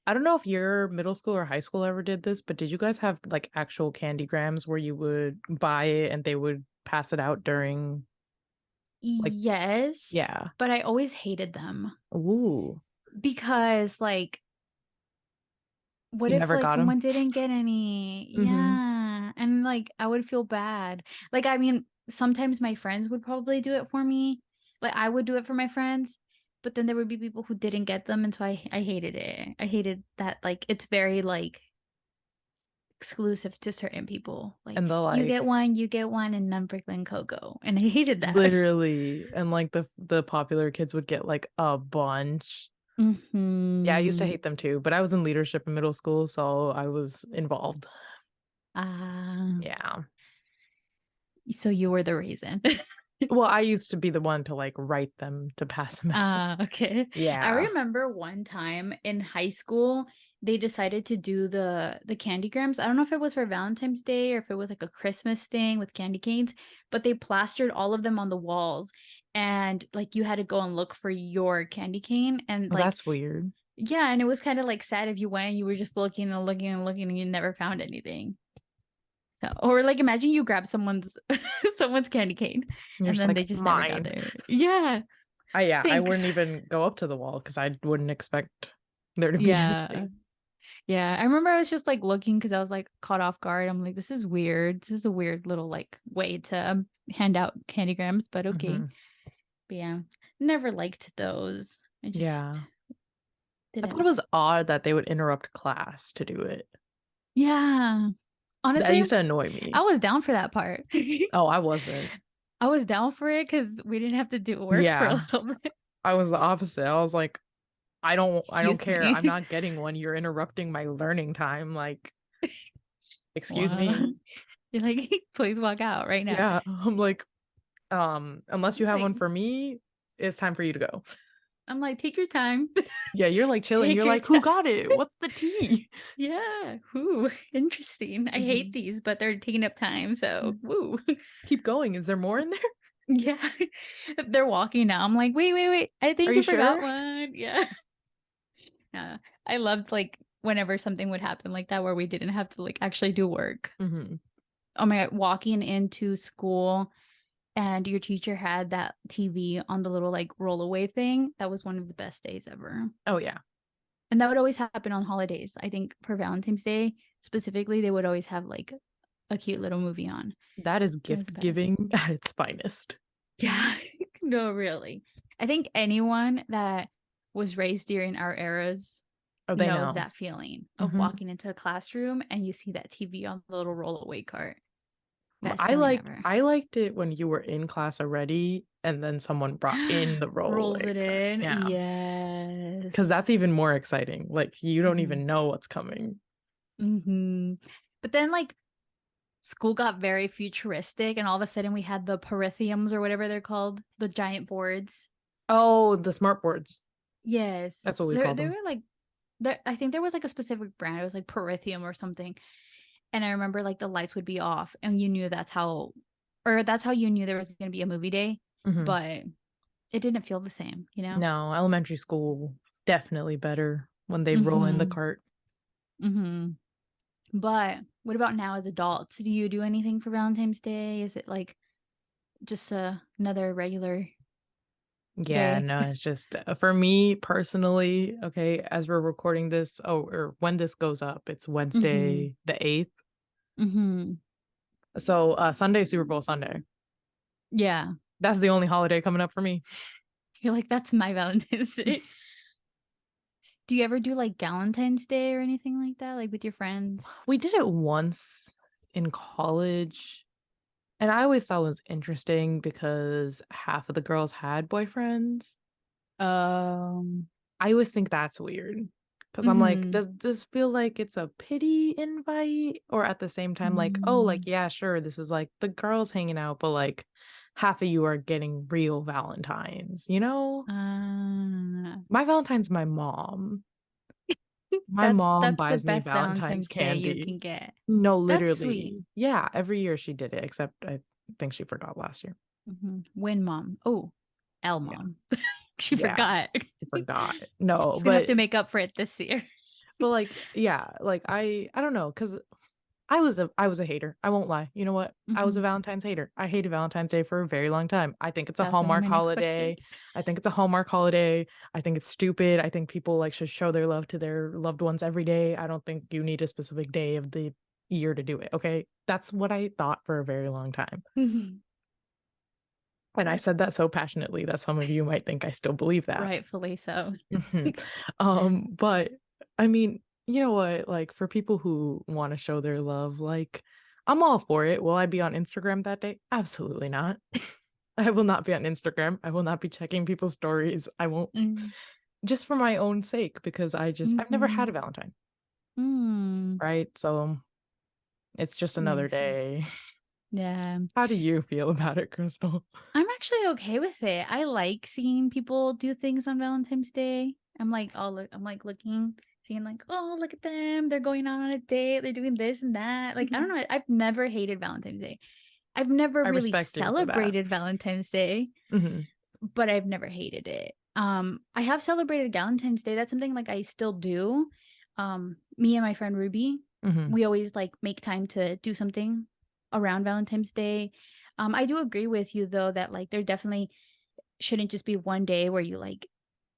I don't know if your middle school or high school ever did this, but did you guys have like actual candy grams where you would buy it and they would pass it out during like, Yes, yeah. but I always hated them Ooh. because like what You if never like got them? someone didn't get any? Hmm. Yeah. And like I would feel bad. Like I mean, sometimes my friends would probably do it for me. Like I would do it for my friends, but then there would be people who didn't get them and so I hated it. I hated that like it's very like exclusive to certain people. Like And the like you get one and none for Glen Coco. And I hated that. literally, and like the popular kids would get like a bunch. Yeah, I used to Mhm. hate them too, but I was in leadership in middle school, so I was involved. Ah, Yeah. so you were the reason. Well, I used to be the one to like write them to pass them out. Okay. I Yeah. remember one time in high school, they decided to do the candy grams. I don't know if it was for Valentine's Day or if it was like a Christmas thing with candy canes, but they plastered all of them on the walls and like you had to go and look for your candy cane and Well, like that's weird. yeah, and it was kind of like sad if you went and you were just looking and looking and looking and you never found anything. So, or like imagine you grab someone's someone's candy cane You're and just then like they just never got mine. there. Yeah. I Thanks. wouldn't even go up to the wall because I wouldn't expect there to be Yeah. anything. Yeah. I remember I was just like looking because I was like caught off guard. I'm like, this is weird. This is a weird little like way to hand out candygrams, but okay. Hmm. But yeah, never liked those. I just Yeah. I thought it didn't. was odd that they would interrupt class to do it. Yeah. That Honestly, used to annoy I me. was down for that part. Oh, I wasn't. I was down for it because we didn't have to do work for a Yeah, little bit. I was the opposite. I was like, I don't Excuse care. I'm me. not getting one. You're interrupting my learning time. Like, excuse Wow. me. You're like, please walk out right now. Yeah. I'm like, unless you have Like, one for me, it's time for you to go. I'm like, take your time. Yeah, you're like chilling. Take You're your like, who time. got it? What's the tea? Yeah. Woo. Interesting. I hate Hmm. these, but they're taking up time. So, woo. Keep going. Is there more in there? Yeah. They're walking now. I'm like, wait, wait, wait. I Are think you you forgot sure? one. Yeah. Yeah. I loved like whenever something would happen like that where we didn't have to like actually do work. Hmm. Oh my God. Walking into school and your teacher had that TV on the little like rollaway thing. That was one of the best days ever. Oh, yeah. And that would always happen on holidays. I think for Valentine's Day specifically, they would always have like a cute little movie on. That is It was gift best. giving at its finest. Yeah. No, really. I think anyone that was raised during our eras Oh, they knows know. that feeling of Hmm. walking into a classroom and you see that TV on the little rollaway cart. Best I feeling like ever. I liked it when you were in class already and then someone brought in the Rolls rollaway it cart. in. Yeah. Because that's Yes. even more exciting. Like you don't Hmm. even know what's coming. Hmm. But then like school got very futuristic and all of a sudden we had the perithiums or whatever they're called, the giant boards. Oh, the smart boards. Yes. That's what we There call they them. were like there I think there was like a specific brand. It was like perithium or something. And I remember like the lights would be off and you knew that's how you knew there was going to be a movie day, Hmm. but it didn't feel the same, you know? No, elementary school definitely better when they roll in the Mhm. cart. Mhm. But what about now as adults? Do you do anything for Valentine's Day? Is it like just another regular Yeah, day? no, it's just for me personally, okay, as we're recording this, or when this goes up, it's Mhm. Wednesday the 8th. Mhm. So Sunday, Super Bowl Sunday. Yeah. That's the only holiday coming up for me. You're like that's my Valentine's Day. Do you ever do, like, Galentine's Day or anything like that, like, with your friends? We did it once in college, and I always thought it was interesting because half of the girls had boyfriends. Um, I always think that's weird because 'cause I'm like, mhm. does this feel like it's a pity invite? Or at the same time, like, oh, like, Mm. yeah, sure, this is like the girls hanging out, but like half of you are getting real Valentines, you know? Ah. My Valentine's my mom. My That's mom that's the buys me best Valentine's Valentine's Day you candy. can get. No, That's sweet. literally. Yeah, every year she did it, except I think she forgot last year. Mhm. Win mom. Oh, L Yeah, mom. She yeah, forgot. she forgot. No, She's gonna have but to make up for it this year. like, yeah, like I don't know, cause I was a hater. I won't lie. You know what? I was a Mhm. Valentine's hater. I hated Valentine's Day for a very long time. I think it's a That was gonna be Hallmark my next question. holiday. I think it's a Hallmark holiday. I think it's stupid. I think people like should show their love to their loved ones every day. I don't think you need a specific day of the year to do it. Okay? That's what I thought for a very long time. Mhm. And I said that so passionately that some of you might think I still believe that. Rightfully so. Mhm. But I mean, you know what? Like for people who want to show their love, like I'm all for it. Will I be on Instagram that day? Absolutely not. I will not be on Instagram. I will not be checking people's stories. I won't Mm. just for my own sake because I've never had a Mhm. Valentine, Mm. right? So it's just That another makes sense. day. Yeah. How do you feel about it, Crystal? I'm actually okay with it. I like seeing people do things on Valentine's Day. I'm like looking, seeing like, oh, look at them. They're going out on a date. They're doing this and that. Like, I don't Mhm. know. I've never hated Valentine's Day. I've never I really respect you for that. celebrated Valentine's Day, Hmm. but I've never hated it. I have celebrated Valentine's Day. That's something like I still do. Me and my friend Ruby, Hmm. we always like make time to do something around Valentine's Day. I do agree with you though that like there definitely shouldn't just be one day where you like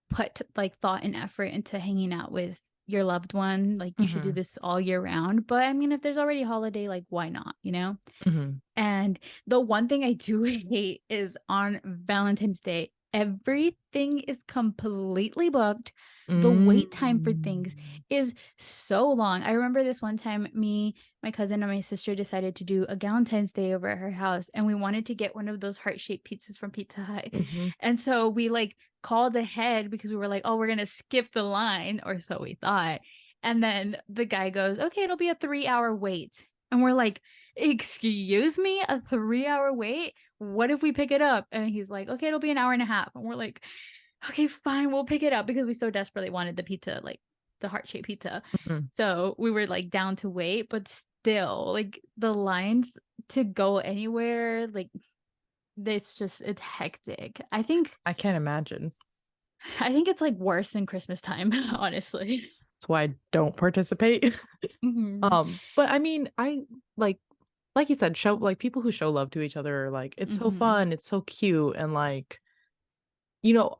put like thought and effort into hanging out with your loved one. Like you should do Hmm. this all year round. But I mean, if there's already a holiday, like why not? You know? Hmm. And the one thing I do hate is on Valentine's Day, everything is completely booked. The wait time for things Mm. is so long. I remember this one time, me, my cousin, and my sister decided to do a Valentine's Day over at her house, and we wanted to get one of those heart-shaped pizzas from Pizza Hut. Mhm. And so we like called ahead because we were like, oh, we're gonna skip the line, or so we thought. And then the guy goes, okay, it'll be a 3 hour wait. And we're like, excuse me, a 3 hour wait? What if we pick it up? And he's like, okay, it'll be an hour and a half. And we're like, okay, fine, we'll pick it up because we so desperately wanted the pizza, like the heart shaped pizza. Mhm. So we were like down to wait, but still, like the lines to go anywhere, like it's hectic. I can't imagine. I think it's like worse than Christmas time, honestly. That's why I don't participate. Hmm. But I mean, I like you said, show like people who show love to each other are like, it's so Hmm. fun, it's so cute, and like,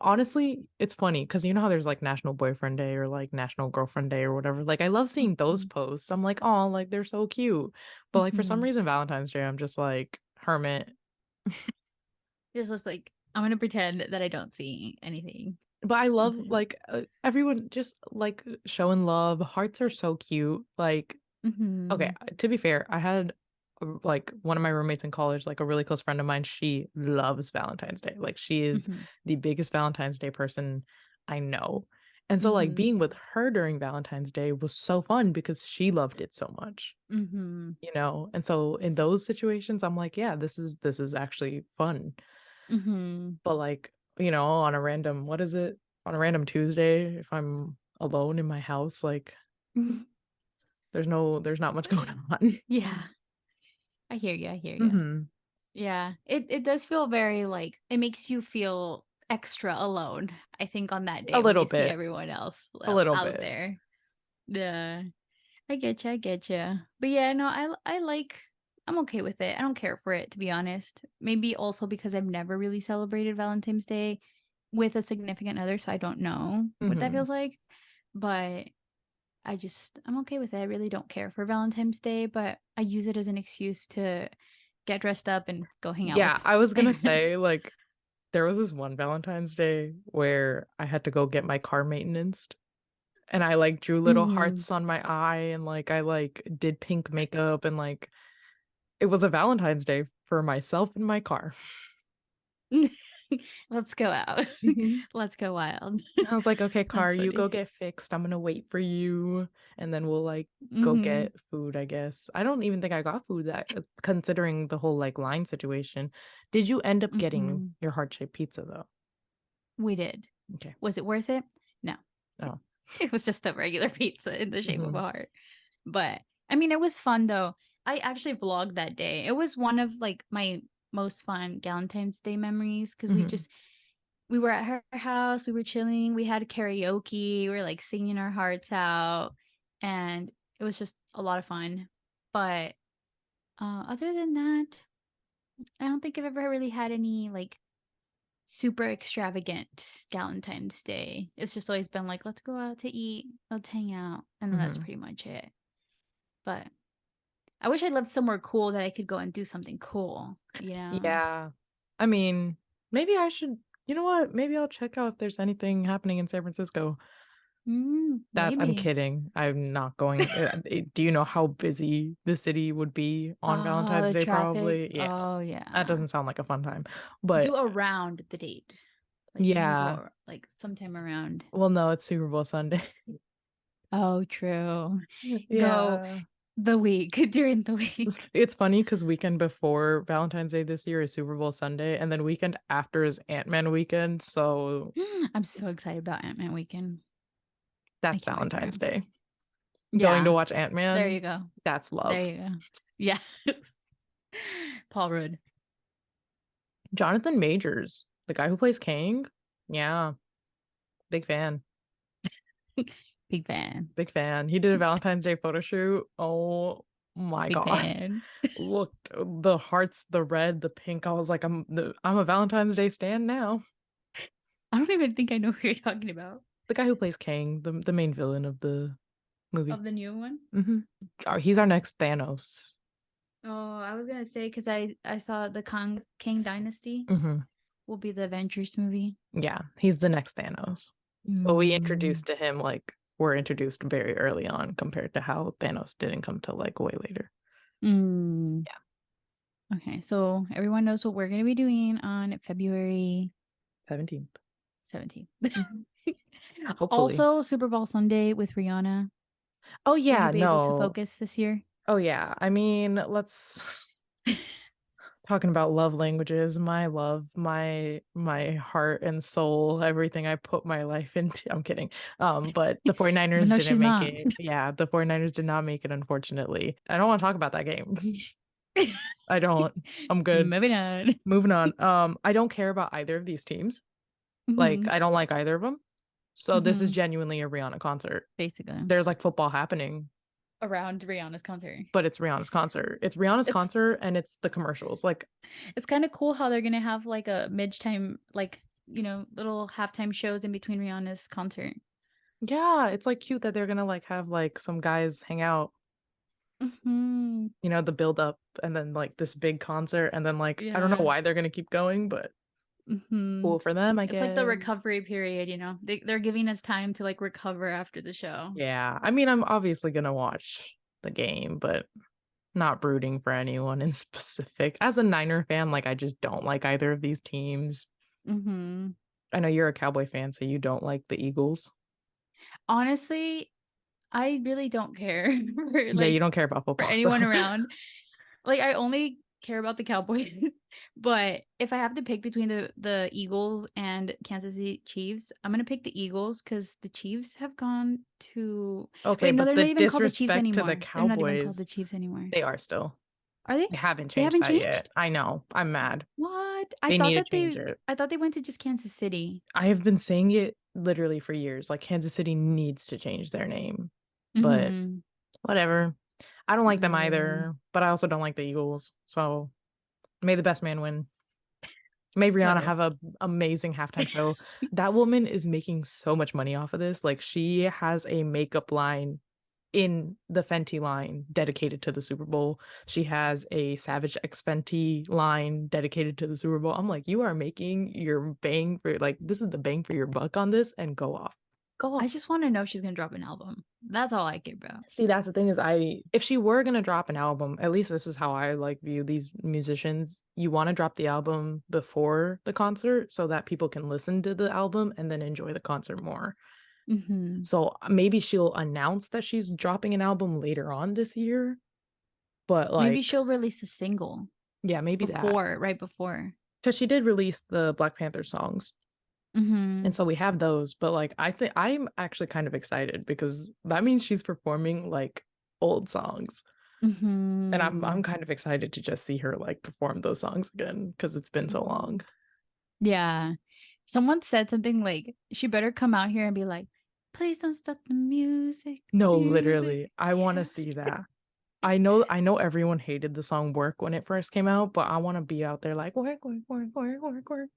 honestly, it's funny because you know how there's like National Boyfriend Day or like National Girlfriend Day or whatever. Like, I love seeing those Hmm. posts. I'm like, oh, like they're so cute. But like for some Hmm. reason, Valentine's Day, I'm just like hermit. Just looks like I'm gonna pretend that I don't see anything But I love until. like everyone just like showing love. Hearts are so cute. Like, okay, Mhm. to be fair, I had like one of my roommates in college, like a really close friend of mine, she loves Valentine's Day. Like she is Mhm. the biggest Valentine's Day person I know. And so like Mhm. being with her during Valentine's Day was so fun because she loved it so much, Mhm. you know? And so in those situations, I'm like, yeah, this is actually fun. Mhm. But like, on a random, what is it? On a random Tuesday, if I'm alone in my house, like Mhm. there's not much going on. Yeah. I hear you, I hear you. Hmm. Yeah. It does feel very, like it makes you feel extra alone, I think, on that A day when little you see bit. everyone else A little out bit. there. Yeah. I get you, I get you. But yeah, no, I like I'm okay with it. I don't care for it, to be honest. Maybe also because I've never really celebrated Valentine's Day with a significant other, so I don't know what that Mhm. feels like. But I'm okay with it. I really don't care for Valentine's Day, but I use it as an excuse to get dressed up and go hang out with. Yeah, I was gonna say, like, there was this one Valentine's Day where I had to go get my car maintenanced, And I like drew little Mhm. hearts on my eye and like I like did pink makeup and like it was a Valentine's Day for myself in my car. Let's go out. Mhm. Let's go wild. I was like, okay, car, That's you go funny. get fixed. I'm gonna wait for you. And then we'll like go Mhm. get food, I guess. I don't even think I got food that considering the whole like line situation. Did you end up getting Mhm. your heart-shaped pizza though? We did. Okay. Was it worth it? No. Oh. It was just a regular pizza in the shape of a Hmm. heart. But I mean, it was fun though. I actually vlogged that day. It was one of like my most fun Valentine's Day memories because Hmm. we were at her house, we were chilling, we had karaoke, we were like singing our hearts out, and it was just a lot of fun. But other than that, I don't think I've ever really had any like super extravagant Valentine's Day. It's just always been like, let's go out to eat, let's hang out, and then that's Hmm. pretty much it. But I wish I lived somewhere cool that I could go and do something cool, you know? Yeah. I mean, maybe I should, you know what? Maybe I'll check out if there's anything happening in San Francisco. I'm Maybe. kidding. I'm not going. Do you know how busy the city would be on Oh, Valentine's the Day? traffic. Probably. Yeah. Oh, That yeah. doesn't sound like a fun time. But Do around the date. Like you can yeah. go like sometime around. Well, no, it's Super Bowl Sunday. Oh, true. Go Yeah. the week during the It's, week. it's funny because weekend before Valentine's Day this year is Super Bowl Sunday, and then weekend after is Ant-Man weekend. So I'm so excited about Ant-Man weekend. I that's can't wait for Valentine's him. Day. Going to Yeah. watch There you Ant-Man, go. that's There love. you go. Yeah. Paul Rudd. Jonathan Majors, the guy who plays Kang. Yeah, big fan. Big fan. Big fan. He did a Valentine's Day photo shoot. Oh my Big God. fan. Looked the hearts, the red, the pink. I was like, I'm a Valentine's Day stan now. I don't even think I know who you're talking about. The guy who plays Kang, the main villain of the movie. Of the new one? Hmm. He's our next Thanos. Oh, I was gonna say because I saw the King Dynasty Hmm. will be the Avengers movie. Yeah, he's the next Thanos. But we Mm, introduced to him like we're introduced very early on compared to how Thanos didn't come till like way later. mm. Yeah, Okay, so everyone knows what we're gonna be doing on February 17th. 17th. Hmm. Hopefully. Also, Super Bowl Sunday with Rihanna. Oh Will you yeah, be able to no. focus this year? Oh yeah. I mean, let's talking about love languages, my love, my heart and soul, everything I put my life into. I'm kidding. But the But 49ers no, didn't she's make not. it. Yeah, the 49ers did not make it, unfortunately. I don't want to talk about that game. I don't. I'm good. Maybe not. Moving on. I don't care about either of these teams. Like, Hmm. I don't like either of them. So this is Hmm. genuinely a Rihanna concert. Basically, There's like football happening, around Rihanna's concert. but it's Rihanna's concert. It's Rihanna's It's concert and it's the commercials. Like, it's kind of cool how they're gonna have like a mid-time, like little halftime shows in between Rihanna's concert. yeah, it's like cute that they're gonna like have like some guys hang out, Hmm. the build up and then like this big concert and then like I don't know Yeah. why they're gonna keep going, but Hmm. cool for them, I It's like the guess. recovery period, they're giving us time to like recover after the show. Yeah. I mean, I'm obviously gonna watch the game, but not rooting for anyone in specific. As a Niner fan, like I just don't like either of these teams. Hmm. I know you're a Cowboy fan, so you don't like the Eagles. Honestly, I really don't care for Yeah, you like don't care about for football, so anyone around. Like I only care about the Cowboys. But if I have to pick between the Eagles and Kansas City Chiefs, I'm gonna pick the Eagles because the Chiefs have gone to okay, wait, no, but they're the not even called the Chiefs disrespect to the anymore. They're not even called the Cowboys, Chiefs anymore. they are still. Are they? They haven't They changed haven't that yet. changed? I know. I'm mad. What? They need to change it. I thought they went to just Kansas City. I have been saying it literally for years. Like Kansas City needs to change their name. But Mm-hmm. whatever. I don't like them Whatever. either, but I also don't like the Eagles. So may the best man win. May Rihanna Whatever. have a amazing halftime show. That woman is making so much money off of this. Like she has a makeup line in the Fenty line dedicated to the Super Bowl. She has a Savage X Fenty line dedicated to the Super Bowl. I'm like, you are making your bang for this is the bang for your buck on this and go off. off. I just want to know if she's gonna drop an album. That's all I care about. See, that's the thing is if she were gonna drop an album, at least this is how I like view these musicians. You want to drop the album before the concert so that people can listen to the album and then enjoy the concert more. Mm-hmm. So maybe she'll announce that she's dropping an album later on this year, but Maybe like, she'll release a single yeah, maybe that. before, right before. Because she did release the Black Panther songs. And Mm-hmm. so we have those, but like I think I'm actually kind of excited because that means she's performing like old songs. And I'm Mm-hmm. kind of excited to just see her like perform those songs again because it's been so long. Yeah. Someone said something like, she better come out here and be like, please don't stop the music, No, music. literally. I want to Yes. see that. I know everyone hated the song Work when it first came out, but I want to be out there like work, work, work, work, work, work.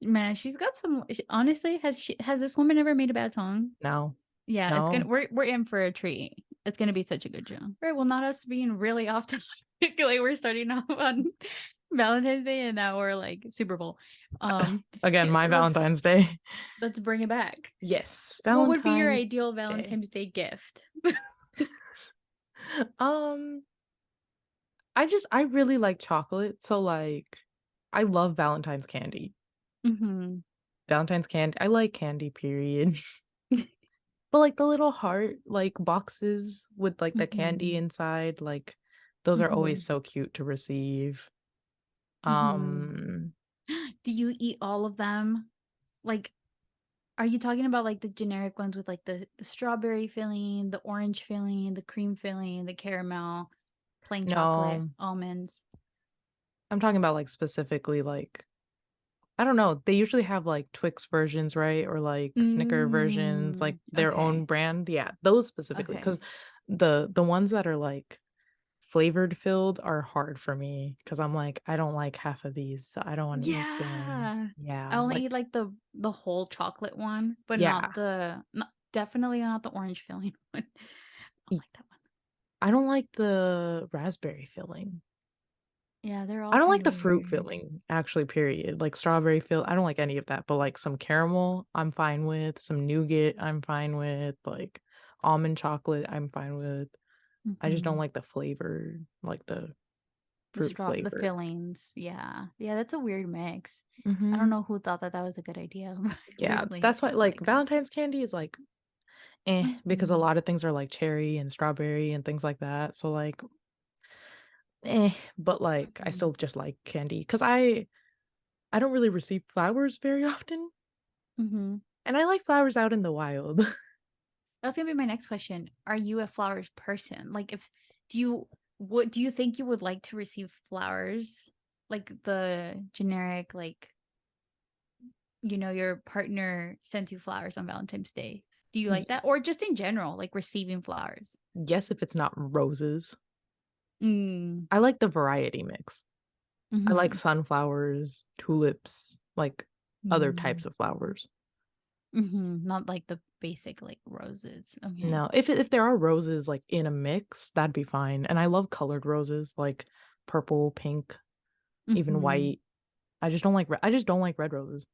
Man, she's got some honestly, has this woman ever made a bad song? No. Yeah, it's gonna No. we're in for a treat. It's gonna be such a good show. Right. Well, not us being really off topic. Like we're starting off on Valentine's Day and now we're like Super Bowl. Again, my Let's Valentine's Day. bring it back. Yes, What would be your Valentine's ideal Day. Valentine's Day gift? Um, I really like chocolate, so like I love Valentine's candy. Mm-hmm. Valentine's candy. I like candy, period. But like the little heart like boxes with like the candy Mm-hmm. inside, like those are Mm-hmm. always so cute to receive. Mm-hmm. Um, Do you eat all of them? Like, are you talking about like the generic ones with like the strawberry filling, the orange filling, the cream filling, the caramel, plain chocolate, no, almonds? I'm talking about like specifically like I don't know. They usually have like Twix versions, right? Or like Snicker versions, like their own Okay. brand. Yeah, those specifically Okay. because the ones that are like flavored filled are hard for me because I'm like I don't like half of these, so I don't want to eat them. Yeah. I Yeah, only like eat like the whole chocolate one, but yeah. definitely not the orange filling one. I don't E- like that one. I don't like the raspberry filling. Yeah, they're I all don't kind like of the fruit weird. filling, actually, period. Like strawberry fill, I don't like any of that, but like some caramel, I'm fine with. Some nougat, I'm fine with. Like almond chocolate, I'm fine with. I just don't Hmm. like the flavor, like the fruit The flavor. fillings. Yeah. Yeah, that's a weird mix. I don't Hmm. know who thought that was a good idea. But Yeah, personally, that's why I like like it. Valentine's candy is like because a Mhm. lot of things are like cherry and strawberry and things like that. So like but like I Mhm. still just like candy because I don't really receive flowers very often. Mhm. And I like flowers out in the wild. That's gonna be my next question. Are you a flowers person? Like, if do you what do you think you would like to receive flowers, like the generic, like your partner sent you flowers on Valentine's Day? Do you like Y- that, or just in general, like receiving flowers? yes, if it's not roses. Mm. I like the variety mix. I like Mm-hmm. sunflowers, tulips, like other types Mm. of flowers. Mm-hmm. Not like the basic like roses. Okay. No, if there are roses like in a mix, that'd be fine. And I love colored roses, like purple, pink, even Mm-hmm. white. I just don't like red roses.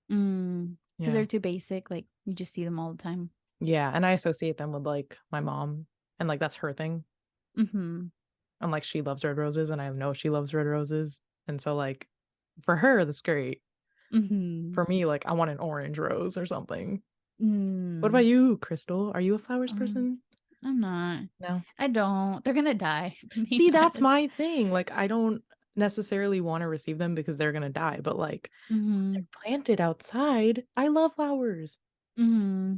Because Yeah. they're too basic. Like you just see them all the time. Yeah, and I associate them with like my mom and like that's her thing. Mm-hmm. And like she loves red roses and I know she loves red roses. And so like for her that's great. Mm-hmm. For me like I want an orange rose or something. What about Mm. you, Crystal? Are you a flowers Um, person? I'm not. No. I don't. They're gonna die, to be See, that's honest. my thing. Like I don't necessarily want to receive them because they're gonna die, but like Mm-hmm. they're planted outside. I love flowers. Mm-hmm.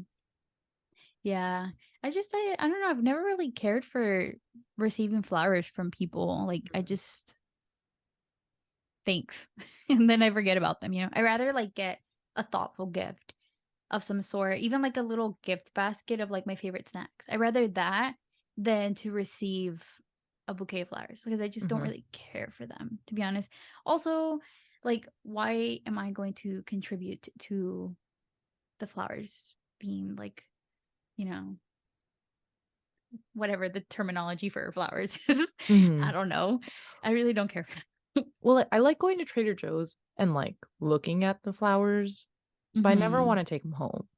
Yeah. I don't know. I've never really cared for receiving flowers from people. Like I just thanks. And then I forget about them. I rather like get a thoughtful gift of some sort, even like a little gift basket of like my favorite snacks. I rather that than to receive a bouquet of flowers because I just don't Hmm. really care for them, to be honest. Also, like, why am I going to contribute to the flowers being like, you know, whatever the terminology for flowers is? I Hmm. don't know. I really don't care for them. Well, I like going to Trader Joe's and like looking at the flowers, but I never Mm-hmm. want to take them home.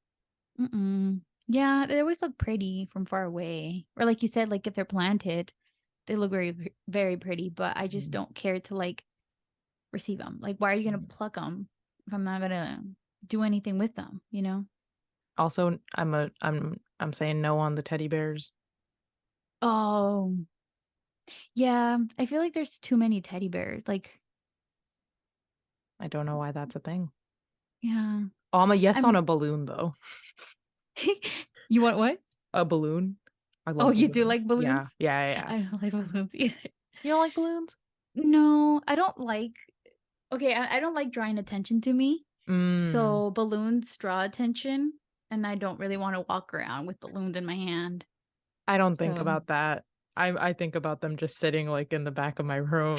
Mm-mm. Yeah, they always look pretty from far away. Or like you said, like if they're planted, they look very pretty, but I just Mhm. don't care to like receive them. Like, why are you gonna Mhm. pluck them if I'm not gonna do anything with them, you know? Also, I'm saying no on the teddy bears. Oh, yeah. I feel like there's too many teddy bears. Like, I don't know why that's a thing. yeah. Oh, I'm a yes on I'm a balloon though. You want what? A balloon? I Oh, love you do like balloons. balloons? Yeah, yeah, yeah, yeah. I don't like balloons either. You don't like balloons? No, I don't like okay, I don't like drawing attention to me. Mm. So balloons draw attention, and I don't really want to walk around with balloons in my hand. I don't think So about that. I think about them just sitting like in the back of my room,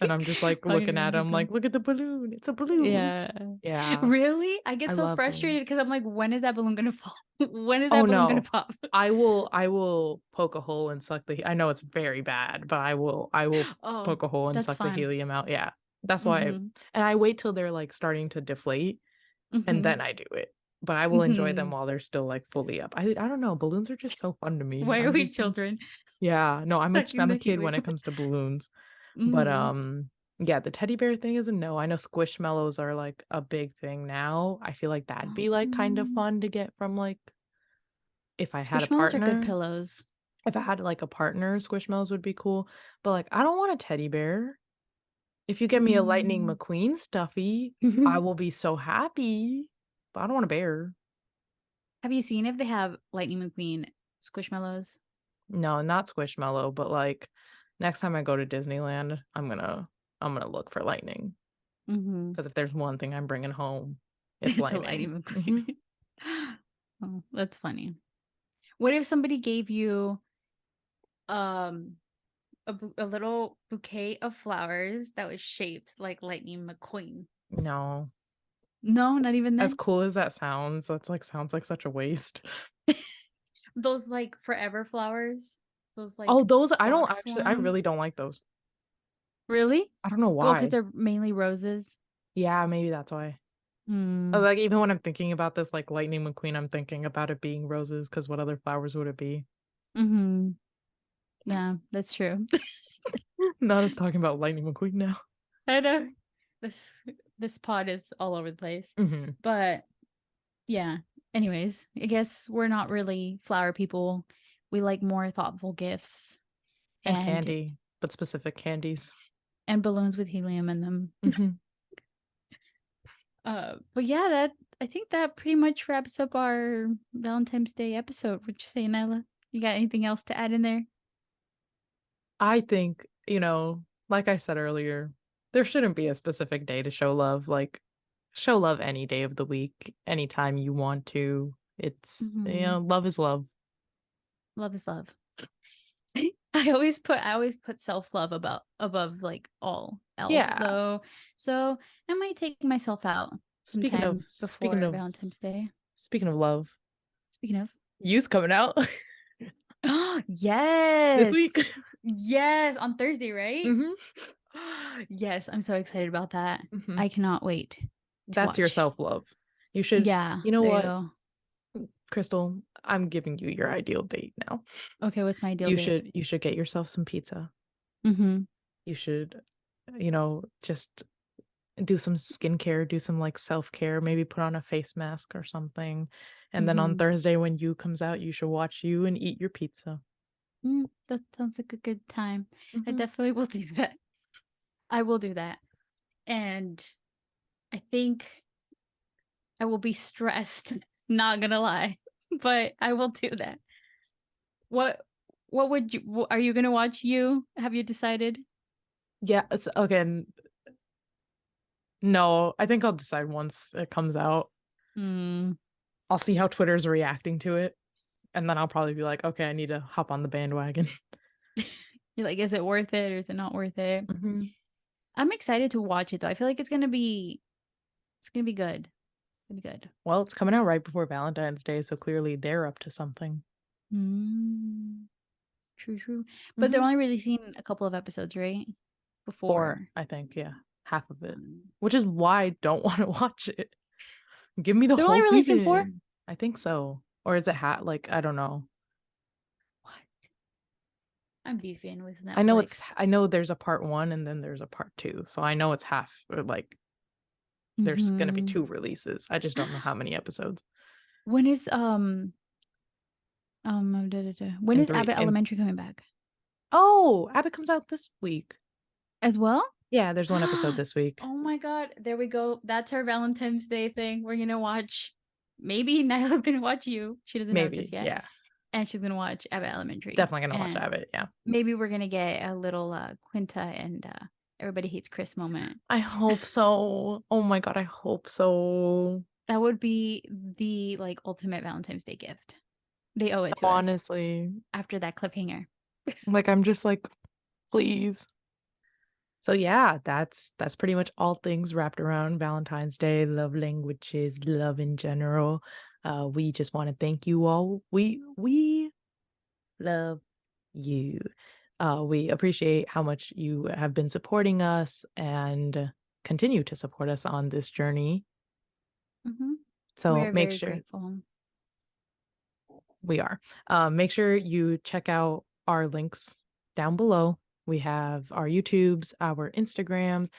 and I'm just like walking looking at around with them them. like, look at the balloon. It's a balloon. Yeah. Yeah, Really? I get I so love balloons. frustrated because I'm like, when is that balloon gonna fall? When is Oh that balloon gonna no. pop? I will poke a hole and suck the I know it's very bad, but I will Oh, poke a hole and that's suck the fun. helium out. Yeah. That's why Mm-hmm. and I wait till they're like starting to deflate and Mm-hmm. then I do it. But I will enjoy them Mm-hmm. while they're still like fully up. I don't know, balloons are just so fun to me. Why are I'm we just like, children? yeah, no, Sucking I'm a the kid when helium. it comes to balloons. But Mm-hmm. yeah, the teddy bear thing is a no. I know squishmallows are like a big thing now. I feel like that'd be like kind of Mm. fun to get from like if I had a Squishmallows are good partner. pillows. If I had like a partner, Squishmallows would be cool. But like, I don't want a teddy bear. If you get me a Lightning Mm. McQueen stuffy, I will be so happy. But I don't want a bear. Have you seen if they have Lightning McQueen squishmallows? No, not Squishmallow, but like next time I go to Disneyland, I'm gonna look for Lightning. Mm-hmm. Because if there's one thing I'm bringing home, it's It's a Lightning. Lightning Hmm. McQueen. Oh, that's funny. What if somebody gave you um a little bouquet of flowers that was shaped like Lightning McQueen? No. No, not even As then. cool as that sounds, that's like sounds like such a waste. Those like forever flowers. Those Oh, like those I don't box actually I really ones. don't like those. Really? I don't know Go because why. they're mainly roses. Yeah, maybe that's why. Oh, Hmm. like even when I'm thinking about this, like Lightning McQueen, I'm thinking about it being roses because what other flowers would it be? Mm-hmm. Yeah, that's true. Not us talking about Lightning McQueen now. I know this this pod is all over the place. Hmm. But yeah. Anyways, I guess we're not really flower people. We like more thoughtful gifts And and candy, but specific candies. balloons with helium in them. Hmm. But yeah, that I think that pretty much wraps up our Valentine's Day episode. Would you say, Nyla? You got anything else to add in there? I think, like I said earlier, there shouldn't be a specific day to show love. Like, show love any day of the week, anytime you want to. Mm-hmm. Love is love. Love is love. I always put self-love about above like all else Yeah. though. So I might take myself out Speaking of sometime speaking before of Valentine's Day. speaking of love, Speaking of. you's coming out Oh, this week. yes. Yes, on Thursday, right? Hmm. Yes, I'm so excited about that. Hmm. I cannot wait to That's your watch. self-love. You should, Yeah, you know there you what, go. Crystal, I'm giving you your ideal date now. Okay, what's my ideal You date? should you should get yourself some pizza. Mm-hmm. You should, just do some skincare, do some like self-care, maybe put on a face mask or something. And then on Mm-hmm. Thursday when you comes out, you should watch you and eat your pizza. That sounds like a good time. I Hmm. definitely will do that. I will do that. And I think I will be stressed, not gonna lie. But I will do that. What what would you are you gonna watch you? Have you decided? Yeah, it's okay. No, I think I'll decide once it comes out. Hmm. I'll see how Twitter's reacting to it, and then I'll probably be like, okay, I need to hop on the bandwagon. You're like, is it worth it or is it not worth it? Hmm. I'm excited to watch it though. I feel like it's gonna be good. It's gonna be good. Well, it's coming out right before Valentine's Day, so clearly they're up to something. Mm, true, true. But they're Hmm. only releasing a couple of episodes, right? Four, Before. I think, yeah, half of it, Um, which is why I don't want to watch it. Give me the they're whole only releasing four? season. I think so. Or is it like, I don't know. What? I'm beefing with I Netflix. know there's a part 1 and then there's a part 2. So I know it's half or like there's gonna be Mm-hmm. 2 releases. I just don't know how many episodes. When is when And is 3 Abbott and Elementary coming back oh, Abbott comes out this week. as well? Yeah, there's 1 episode this week. Oh my god, there we go. That's our Valentine's Day thing. We're gonna watch. Maybe Nyla's gonna watch you. She doesn't know just Maybe, yet, yeah. and she's gonna watch Abbott Elementary. Definitely gonna watch And Abbott, yeah. maybe we're gonna get a little Quinta and Everybody Hates Chris moment. I hope so. Oh my god, I hope so. That would be the like ultimate Valentine's Day gift. They owe it to us Honestly, after that cliffhanger. like, I'm just like, please. So yeah, that's pretty much all things wrapped around Valentine's Day, love languages, love in general. We just want to thank you all. We love you. We appreciate how much you have been supporting us and continue to support us on this journey. Mm-hmm. We So are make very sure grateful. we are. Make sure you check out our links down below. We have our YouTubes, our Instagrams.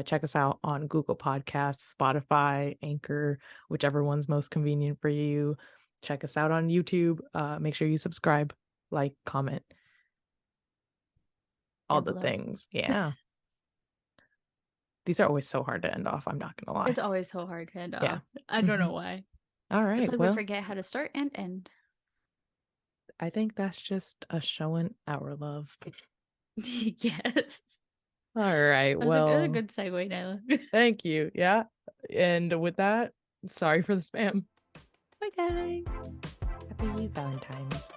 Check us out on Google Podcasts, Spotify, Anchor, whichever one's most convenient for you. Check us out on YouTube. Make sure you subscribe, like, comment, all Down the below. things. Yeah. These are always so hard to end off. I'm not going to lie. It's always so hard to end Yeah. off. I don't know why. All It's right. like we Well, forget how to start and end. I think that's just us showing our love. Yes. All right. That was a Well, good segue, Nyla. thank you. Yeah. And with that, sorry for the spam. Bye, guys. Happy Valentine's.